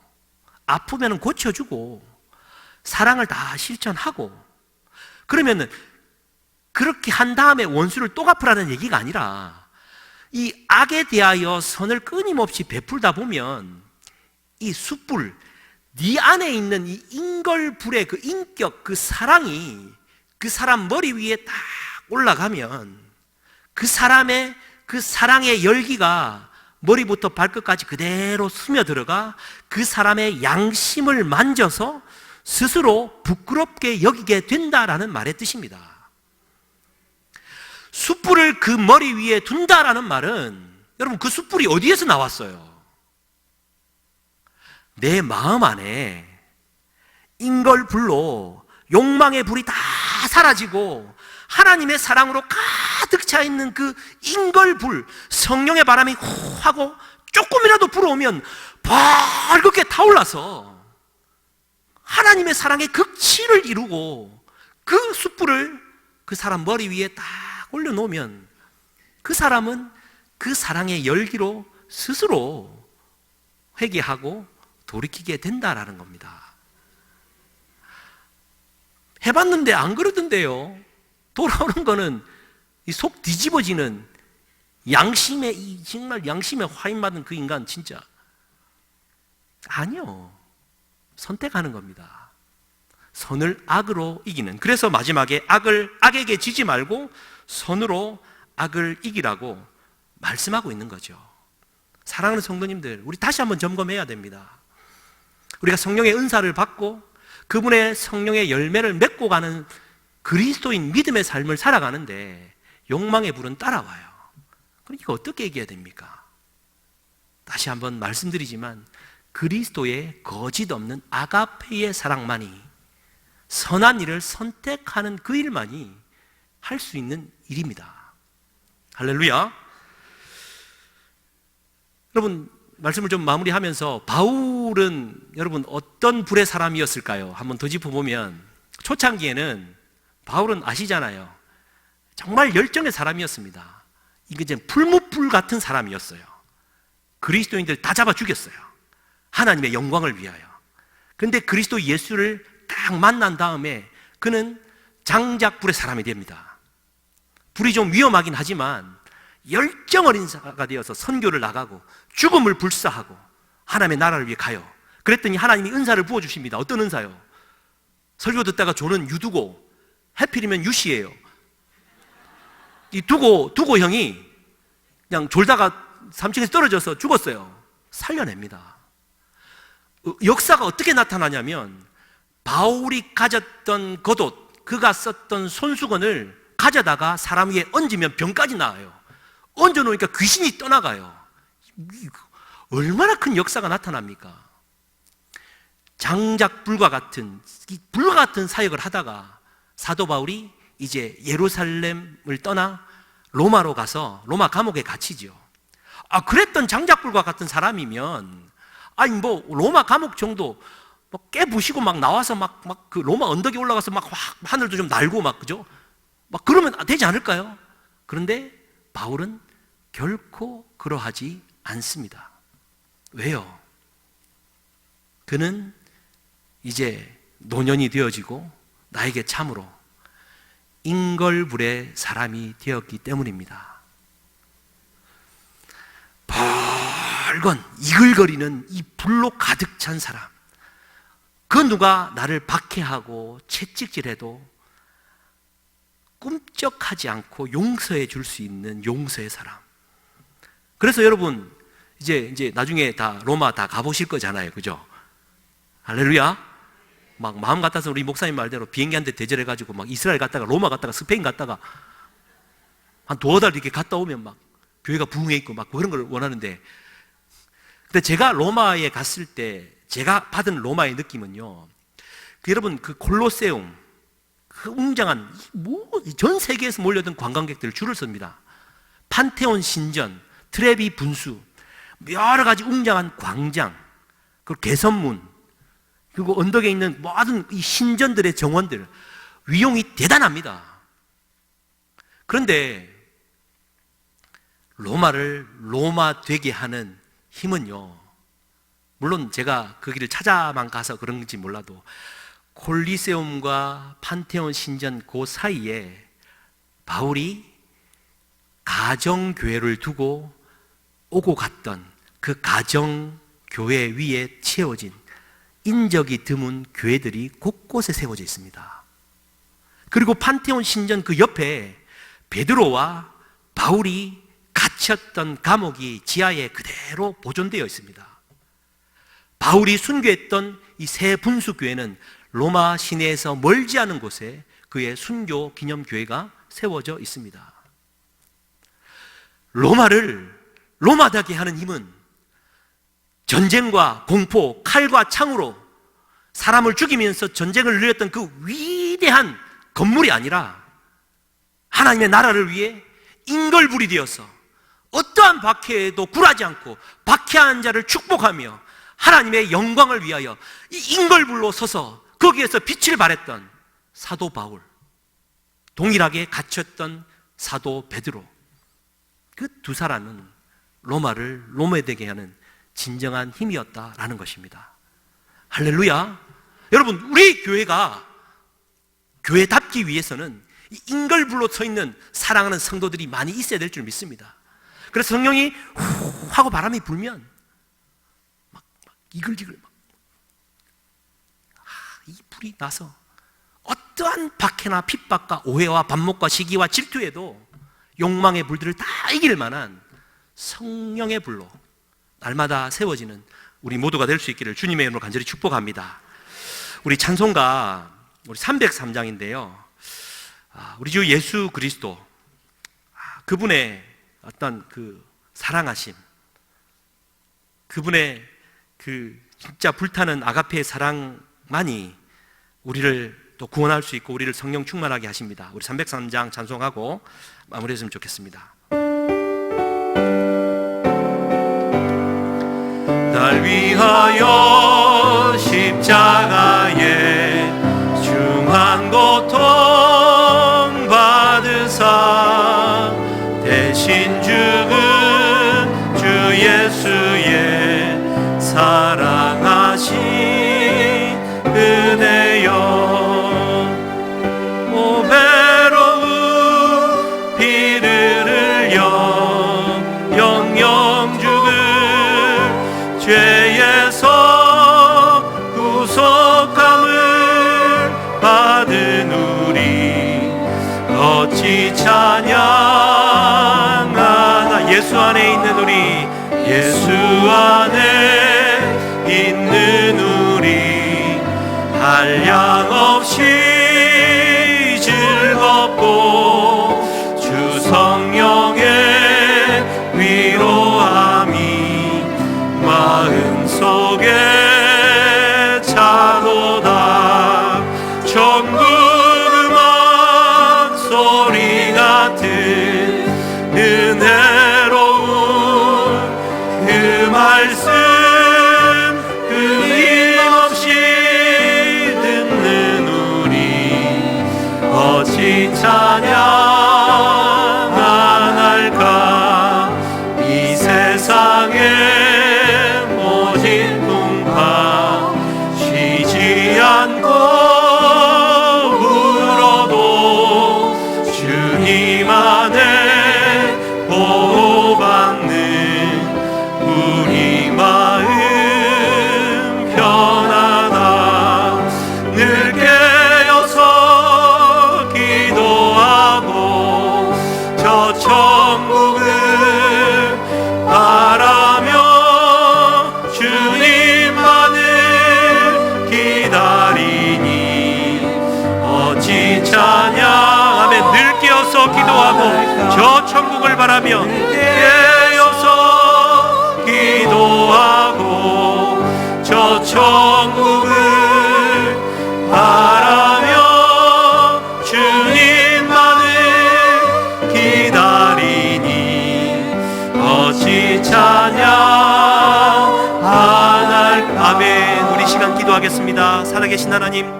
[SPEAKER 1] 아프면 고쳐주고 사랑을 다 실천하고 그러면은 그렇게 한 다음에 원수를 또 갚으라는 얘기가 아니라 이 악에 대하여 선을 끊임없이 베풀다 보면 이 숯불, 네 안에 있는 이 인걸불의 그 인격, 그 사랑이 그 사람 머리 위에 딱 올라가면 그 사람의 그 사랑의 열기가 머리부터 발끝까지 그대로 스며들어가 그 사람의 양심을 만져서 스스로 부끄럽게 여기게 된다라는 말의 뜻입니다. 숯불을 그 머리 위에 둔다라는 말은 여러분 그 숯불이 어디에서 나왔어요? 내 마음 안에 인걸불로 욕망의 불이 다 사라지고 하나님의 사랑으로 가득 차 있는 그 인걸불, 성령의 바람이 후 하고 조금이라도 불어오면 벌겋게 타올라서 하나님의 사랑의 극치를 이루고 그 숯불을 그 사람 머리 위에 딱 올려놓으면 그 사람은 그 사랑의 열기로 스스로 회개하고 돌이키게 된다라는 겁니다. 해봤는데 안 그러던데요. 돌아오는 거는 이 속 뒤집어지는 정말 양심에 화인 받은 그 인간 진짜 아니요. 선택하는 겁니다. 선을 악으로 이기는. 그래서 마지막에 악에게 지지 말고 선으로 악을 이기라고 말씀하고 있는 거죠. 사랑하는 성도님들, 우리 다시 한번 점검해야 됩니다. 우리가 성령의 은사를 받고 그분의 성령의 열매를 맺고 가는 그리스도인 믿음의 삶을 살아가는데 욕망의 불은 따라와요. 그럼 이거 어떻게 이겨야 됩니까? 다시 한번 말씀드리지만 그리스도의 거짓 없는 아가페의 사랑만이, 선한 일을 선택하는 그 일만이 할 수 있는 일입니다. 할렐루야. 여러분, 말씀을 좀 마무리하면서 바울은 여러분 어떤 불의 사람이었을까요? 한번 더 짚어보면 초창기에는 바울은 아시잖아요. 정말 열정의 사람이었습니다. 이게 이제 풀무불 같은 사람이었어요. 그리스도인들 다 잡아 죽였어요. 하나님의 영광을 위하여. 그런데 그리스도 예수를 딱 만난 다음에 그는 장작불의 사람이 됩니다. 불이 좀 위험하긴 하지만 열정 어린 자가 되어서 선교를 나가고 죽음을 불사하고 하나님의 나라를 위해 가요. 그랬더니 하나님이 은사를 부어주십니다. 어떤 은사요? 설교 듣다가 조는 유두고, 해필이면 유씨예요. 이 두고 형이 그냥 졸다가 3층에서 떨어져서 죽었어요. 살려냅니다. 역사가 어떻게 나타나냐면 바울이 가졌던 겉옷, 그가 썼던 손수건을 가져다가 사람 위에 얹으면 병까지 나아요. 얹어놓으니까 귀신이 떠나가요. 얼마나 큰 역사가 나타납니까? 장작불과 같은, 이 불과 같은 사역을 하다가 사도 바울이 이제 예루살렘을 떠나 로마로 가서 로마 감옥에 갇히죠. 그랬던 장작불과 같은 사람이면, 로마 감옥 정도, 깨부시고 막 나와서 그 로마 언덕에 올라가서 하늘도 좀 날고 그죠? 그러면 되지 않을까요? 그런데 바울은 결코 그러하지 않습니다. 왜요? 그는 이제 노년이 되어지고 나에게 참으로 인걸불의 사람이 되었기 때문입니다. 벌건 이글거리는 이 불로 가득 찬 사람, 그 누가 나를 박해하고 채찍질해도 꿈쩍하지 않고 용서해 줄 수 있는 용서의 사람. 그래서 여러분 이제 나중에 다 로마 다 가보실 거잖아요, 그죠? 할렐루야. 마음 같아서 우리 목사님 말대로 비행기 한 대 대절해가지고 이스라엘 갔다가 로마 갔다가 스페인 갔다가 한 두어 달 이렇게 갔다 오면 교회가 부흥해 있고 그런 걸 원하는데, 근데 제가 로마에 갔을 때 제가 받은 로마의 느낌은요, 여러분 그 콜로세움, 그 웅장한 전 세계에서 몰려든 관광객들 줄을 섭니다. 판테온 신전, 트레비 분수, 여러 가지 웅장한 광장, 그리고 개선문, 그리고 언덕에 있는 모든 이 신전들의 정원들, 위용이 대단합니다. 그런데 로마를 로마 되게 하는 힘은요, 물론 제가 그 길을 찾아만 가서 그런지 몰라도 콜리세움과 판테온 신전 그 사이에 바울이 가정교회를 두고 오고 갔던 그 가정교회 위에 채워진 인적이 드문 교회들이 곳곳에 세워져 있습니다. 그리고 판테온 신전 그 옆에 베드로와 바울이 갇혔던 감옥이 지하에 그대로 보존되어 있습니다. 바울이 순교했던 이 세 분수교회는 로마 시내에서 멀지 않은 곳에 그의 순교 기념교회가 세워져 있습니다. 로마를 로마되게 하는 힘은 전쟁과 공포, 칼과 창으로 사람을 죽이면서 전쟁을 늘렸던 그 위대한 건물이 아니라 하나님의 나라를 위해 인걸불이 되어서 어떠한 박해에도 굴하지 않고 박해한 자를 축복하며 하나님의 영광을 위하여 이 인걸불로 서서 거기에서 빛을 발했던 사도 바울, 동일하게 갇혔던 사도 베드로, 그 두 사람은 로마를 로매되게 하는 진정한 힘이었다라는 것입니다. 할렐루야. 여러분, 우리 교회가 교회답기 위해서는 이 인걸불로 서 있는 사랑하는 성도들이 많이 있어야 될 줄 믿습니다. 그래서 성령이 후 하고 바람이 불면 막 이글이글 이 불이 나서 어떠한 박해나 핍박과 오해와 반목과 시기와 질투에도 욕망의 불들을 다 이길 만한 성령의 불로 날마다 세워지는 우리 모두가 될 수 있기를 주님의 이름으로 간절히 축복합니다. 우리 찬송가 우리 303장인데요, 우리 주 예수 그리스도, 그분의 어떤 그 사랑하심, 그분의 그 진짜 불타는 아가페의 사랑만이 우리를 또 구원할 수 있고 우리를 성령 충만하게 하십니다. 우리 303장 찬송하고 마무리했으면 좋겠습니다. 날 위하여 십자가에 중한 고통 받으사 대신 죽은 주 예수의 사랑하신 은혜여, 오 배로운 피를 흘려 영영 죽을 죄에서 구속함을 받은 우리 어찌 찬양하나. 예수 안에 있는 우리, 예수 안에 있는 우리 한량없이 즐겁고 주 성령의 위로함이 마음속에 차도다. 천국 음악 소리 같은 은혜로운 그 말씀 끊임없이 듣는 우리 어찌 찬양할까. 이 세상의 모진 풍파 쉬지 않고 울어도 주님 안에 보호받는 우리 마음 편하다. 늘 깨어서 기도하고 저 천국을 바라며 주님만을 기다리니 어찌 찬양하며 늘 깨어서 기도하고 저 천국을 바라며 깨어서 기도하고 저 천국을 바라며 주님만을 기다리니 어찌 찬양하나. 아멘. 우리 시간 기도하겠습니다. 살아계신 하나님,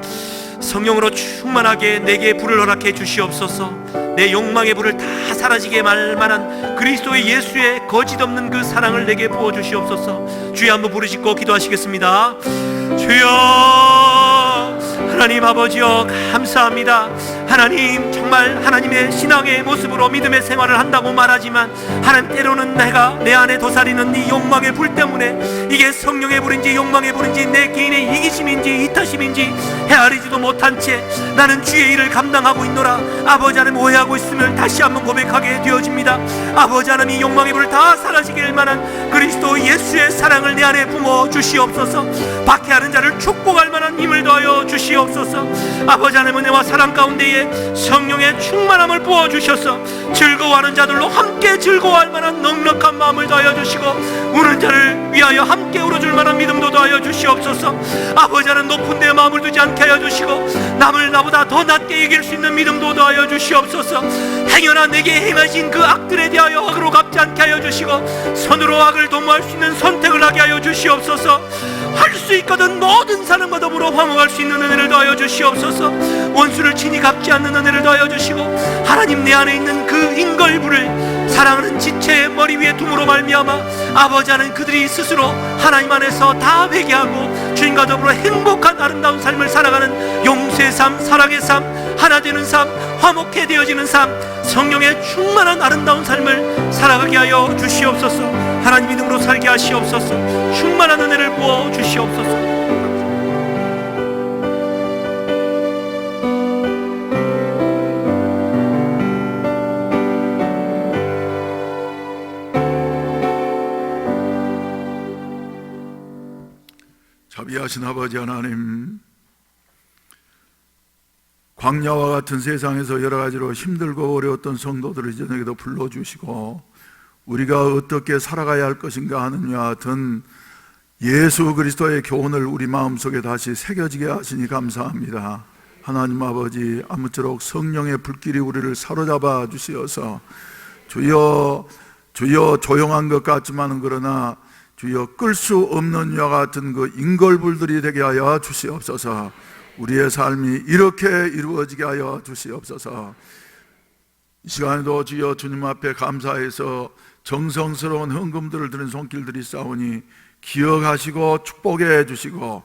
[SPEAKER 1] 성령으로 충만하게 내게 불을 허락해 주시옵소서. 내 욕망의 불을 다 사라지게 말 만한 그리스도의 예수의 거짓없는 그 사랑을 내게 부어 주시옵소서. 주여 한번 부르짖고 기도하시겠습니다. 주여, 하나님 아버지여 감사합니다. 하나님, 정말 하나님의 신앙의 모습으로 믿음의 생활을 한다고 말하지만 하나님, 때로는 내가 내 안에 도사리는 이 욕망의 불 때문에 이게 성령의 불인지 욕망의 불인지 내 개인의 이기심인지 이타심인지 헤아리지도 못한 채 나는 주의 일을 감당하고 있노라. 아버지 하나님, 오해하고 있음을 다시 한번 고백하게 되어집니다. 아버지 하나님, 이 욕망의 불을 다 사라지게 만한 그리스도 예수의 사랑을 내 안에 부어 주시옵소서. 박해하는 자를 축복할 만한 힘을 더하여 주시옵소서. 아버지 하나님, 은혜와 사랑 가운데에 성령의 충만함을 부어주셔서 즐거워하는 자들로 함께 즐거워할 만한 넉넉한 마음을 더하여 주시고 우는 자를 위하여 함께 울어줄 만한 믿음도 더하여 주시옵소서. 아버지 하나님, 높은 데 마음을 두지 않게 하여 주시고 남을 나보다 더 낮게 이길 수 있는 믿음도 더하여 주시옵소서. 행여나 내게 행하신 그 악들에 대하여 악으로 갚지 않게 하여 주시고 선으로 악을 도모할 수 있는 선택을 하게 하여 주시옵소서. 할 수 있거든 모든 사람과 더불어 화목할 수 있는 은혜를 더하여 주시옵소서. 원수를 친히 갚지 않는 은혜를 더하여 주시고 하나님, 내 안에 있는 그 인걸불을 사랑하는 지체의 머리 위에 둠으로 말미암아 아버지 하는 그들이 스스로 하나님 안에서 다 회개하고 주님과 더불어 행복한 아름다운 삶을 살아가는 용서의 삶, 사랑의 삶, 하나 되는 삶, 화목해 되어지는 삶, 성령의 충만한 아름다운 삶을 살아가게 하여 주시옵소서. 하나님 믿음으로 살게 하시옵소서. 충만한 은혜를 부어 주시옵소서.
[SPEAKER 2] 자비하신 아버지 하나님, 광야와 같은 세상에서 여러 가지로 힘들고 어려웠던 성도들을 저녁에도 불러주시고 우리가 어떻게 살아가야 할 것인가 하는 이와 같은 예수 그리스도의 교훈을 우리 마음속에 다시 새겨지게 하시니 감사합니다. 하나님 아버지, 아무쪼록 성령의 불길이 우리를 사로잡아 주시어서 주여 조용한 것 같지만은 그러나 주여 끌 수 없는 이와 같은 그 인걸불들이 되게 하여 주시옵소서. 우리의 삶이 이렇게 이루어지게 하여 주시옵소서. 이 시간에도 주여 주님 앞에 감사해서 정성스러운 헌금들을 드린 손길들이 있사오니 기억하시고 축복해 주시고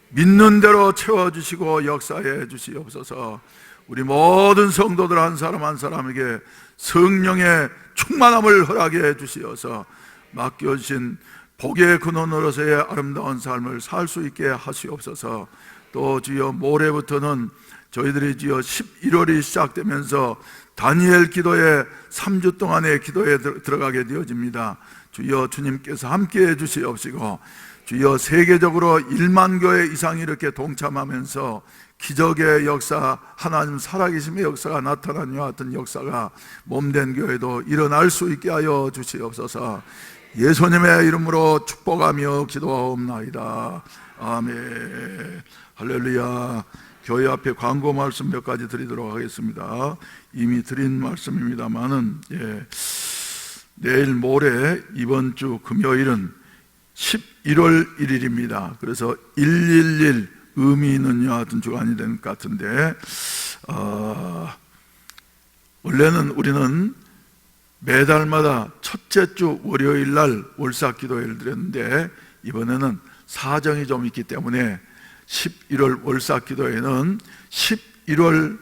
[SPEAKER 2] 믿는 대로 채워주시고 역사해 주시옵소서. 우리 모든 성도들 한 사람 한 사람에게 성령의 충만함을 허락해 주시어서 맡겨주신 복의 근원으로서의 아름다운 삶을 살 수 있게 하시옵소서. 또 주여 모레부터는 저희들이 주여 11월이 시작되면서 다니엘 기도에 3주 동안의 기도에 들어가게 되어집니다. 주여 주님께서 함께해 주시옵시고 주여 세계적으로 1만 교회 이상이 이렇게 동참하면서 기적의 역사, 하나님 살아계심의 역사가 나타난 이와 같은 역사가 몸된 교회도 일어날 수 있게 하여 주시옵소서. 예수님의 이름으로 축복하며 기도하옵나이다. 아멘. 할렐루야. 교회 앞에 광고 말씀 몇 가지 드리도록 하겠습니다. 이미 드린 말씀입니다만은 내일 모레 이번 주 금요일은 11월 1일입니다. 그래서 111 의미 있는 이와 같은 주간이 된 것 같은데 원래는 우리는 매달마다 첫째 주 월요일 날 월삭기도회를 드렸는데 이번에는 사정이 좀 있기 때문에 11월 월삭기도회는 11월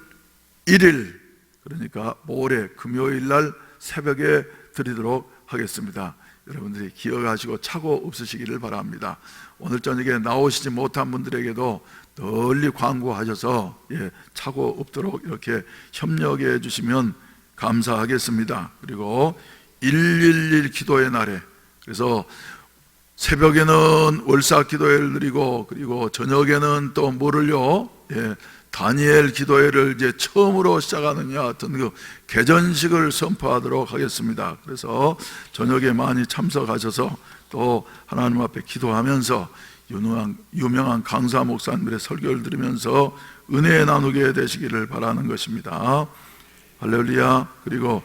[SPEAKER 2] 1일 그러니까 모레 금요일 날 새벽에 드리도록 하겠습니다. 여러분들이 기억하시고 착오 없으시기를 바랍니다. 오늘 저녁에 나오시지 못한 분들에게도 널리 광고하셔서 착오 없도록 이렇게 협력해 주시면 감사하겠습니다. 그리고 111 기도의 날에 그래서 새벽에는 월삭 기도회를 드리고 그리고 저녁에는 또 뭐를요? 다니엘 기도회를 이제 처음으로 시작하는 이와 같은 그 개전식을 선포하도록 하겠습니다. 그래서 저녁에 많이 참석하셔서 또 하나님 앞에 기도하면서 유명한 강사 목사님들의 설교를 들으면서 은혜 나누게 되시기를 바라는 것입니다. 할렐루야. 그리고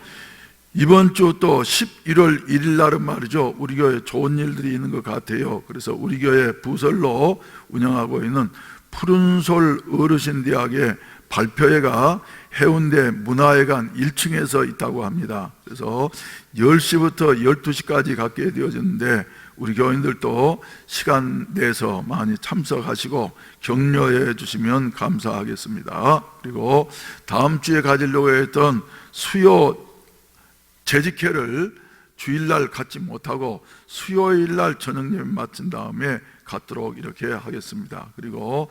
[SPEAKER 2] 이번 주 또 11월 1일 날은 말이죠, 우리 교회에 좋은 일들이 있는 것 같아요. 그래서 우리 교회 부설로 운영하고 있는 푸른솔 어르신대학의 발표회가 해운대 문화회관 1층에서 있다고 합니다. 그래서 10시부터 12시까지 갖게 되어졌는데 우리 교인들도 시간 내서 많이 참석하시고 격려해 주시면 감사하겠습니다. 그리고 다음 주에 가지려고 했던 수요 재직회를 주일날 갖지 못하고 수요일날 저녁 예배 마친 다음에 갖도록 이렇게 하겠습니다. 그리고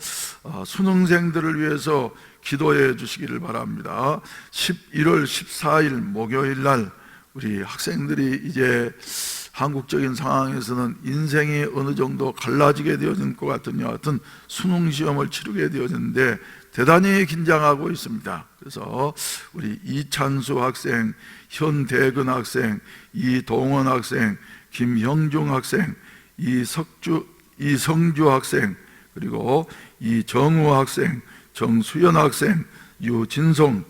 [SPEAKER 2] 수능생들을 위해서 기도해 주시기를 바랍니다. 11월 14일 목요일날 우리 학생들이 이제 한국적인 상황에서는 인생이 어느 정도 갈라지게 되어진 것 같은 여하튼 수능시험을 치르게 되어졌는데 대단히 긴장하고 있습니다. 그래서 우리 이찬수 학생, 현대근 학생, 이동원 학생, 김형중 학생, 이성주 학생, 그리고 이정우 학생, 정수연 학생, 유진송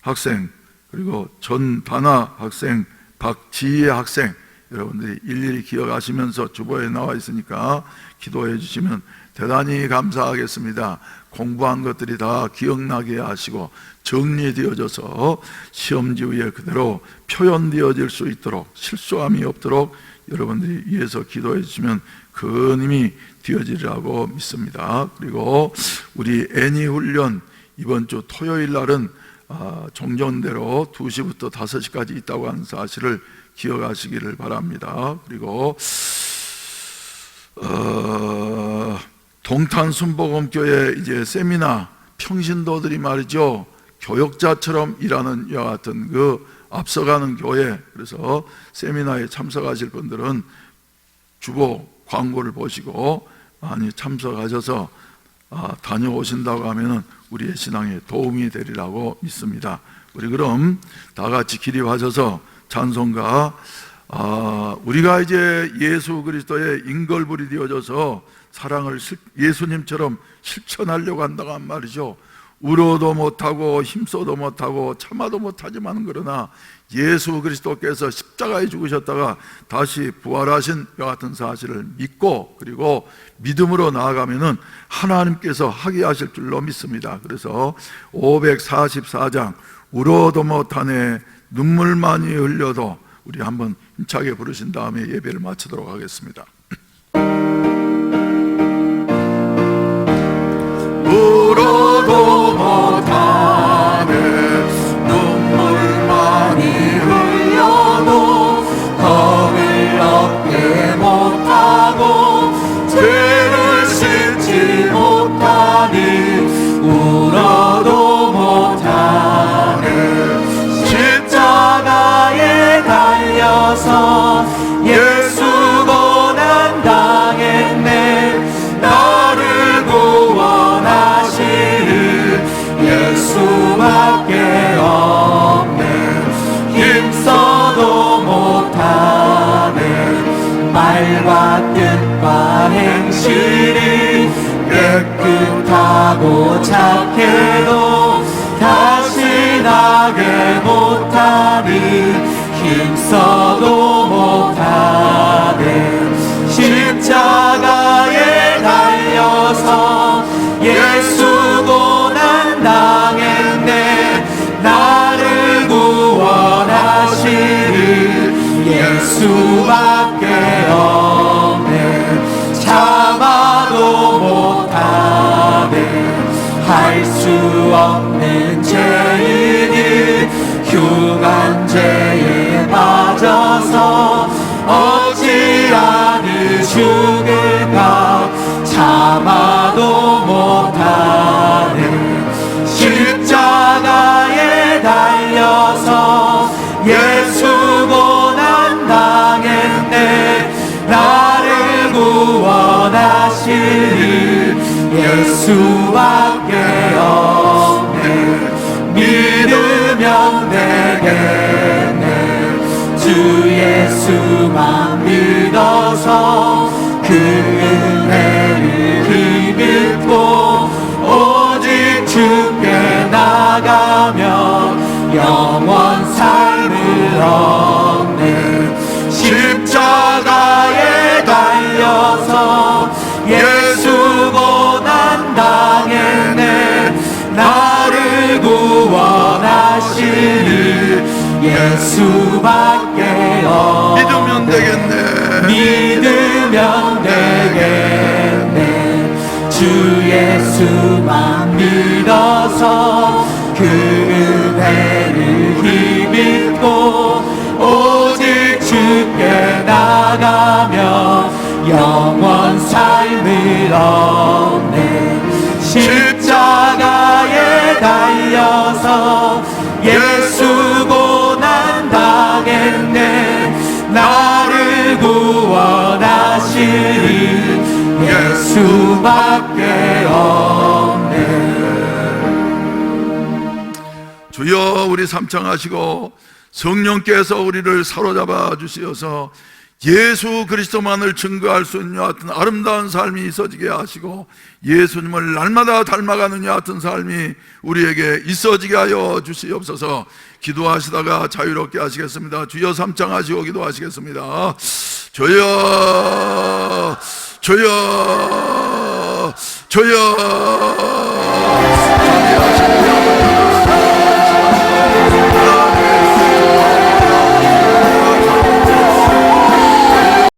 [SPEAKER 2] 학생, 그리고 전다나 학생, 박지혜 학생, 여러분들이 일일이 기억하시면서 주보에 나와 있으니까 기도해 주시면 대단히 감사하겠습니다. 공부한 것들이 다 기억나게 하시고 정리되어져서 시험지 위에 그대로 표현되어질 수 있도록, 실수함이 없도록 여러분들이 위해서 기도해 주시면 큰 힘이 되어지리라고 믿습니다. 그리고 우리 애니 훈련 이번 주 토요일 날은 종전대로 2시부터 5시까지 있다고 하는 사실을 기억하시기를 바랍니다. 그리고 동탄순복음교회 이제 세미나 평신도들이 말이죠, 교역자처럼 일하는 이와 같은 그 앞서가는 교회, 그래서 세미나에 참석하실 분들은 주보 광고를 보시고 많이 참석하셔서 다녀오신다고 하면은 우리의 신앙에 도움이 되리라고 믿습니다. 우리 그럼 다 같이 기립하셔서 찬송가, 우리가 이제 예수 그리스도의 인걸불이 되어져서 사랑을 예수님처럼 실천하려고 한다고 한 말이죠. 울어도 못하고 힘써도 못하고 참아도 못하지만 그러나 예수 그리스도께서 십자가에 죽으셨다가 다시 부활하신 이와 같은 사실을 믿고, 그리고 믿음으로 나아가면은 하나님께서 하게 하실 줄로 믿습니다. 그래서 544장 울어도 못하네 눈물만이 흘려도 우리 한번 힘차게 부르신 다음에 예배를 마치도록 하겠습니다. 울어도 못하네 눈물만이 흘려도 겁을 얻게 못하고 죄를 씻지 못하니 울어도 못하네 십자가에 달려서 예수 고난 당했네 나를 구원하실 예수밖에 없네 힘써도 못하네 말과 뜻과 행실이 깨끗하고 착해도 다시 나게 못하니 힘써도 못하네 십자가에 달려서 예수 고난 당했네 나를 구원하실 예수밖에 없네 참아도 못하네 할 수 없는 죄인이 흉한 죄에 빠져서 어찌하니 죽을까 참아도 못하네 십자가에 달려서 예수 고난 당했네 나를 구원하실 예수밖에 없네 믿으면 되겠네 주 예수만 믿어서 그 은혜를 힘입고 오직 주께 나가면 영원 삶을 얻네 십자가에 달려서 예수 고난 당했네 나를 구원하실 예수밖에 없네 믿으면 되겠네 믿으면 되겠네 주 예수만 믿어서 그 은혜를 힘입고 오직 주께 나가면 영원 삶을 얻네 십자가에 달려서 예수 고난 당했네 나를 구원하실 예수밖에 없네 주여 우리 삼창하시고 성령께서 우리를 사로잡아 주시어서 예수 그리스도만을 증거할 수 있는 같은 아름다운 삶이 있어지게 하시고 예수님을 날마다 닮아가는 같은 삶이 우리에게 있어지게 하여 주시옵소서. 기도하시다가 자유롭게 하시겠습니다. 주여 삼창하시고 기도하시겠습니다. 주여 주여 주여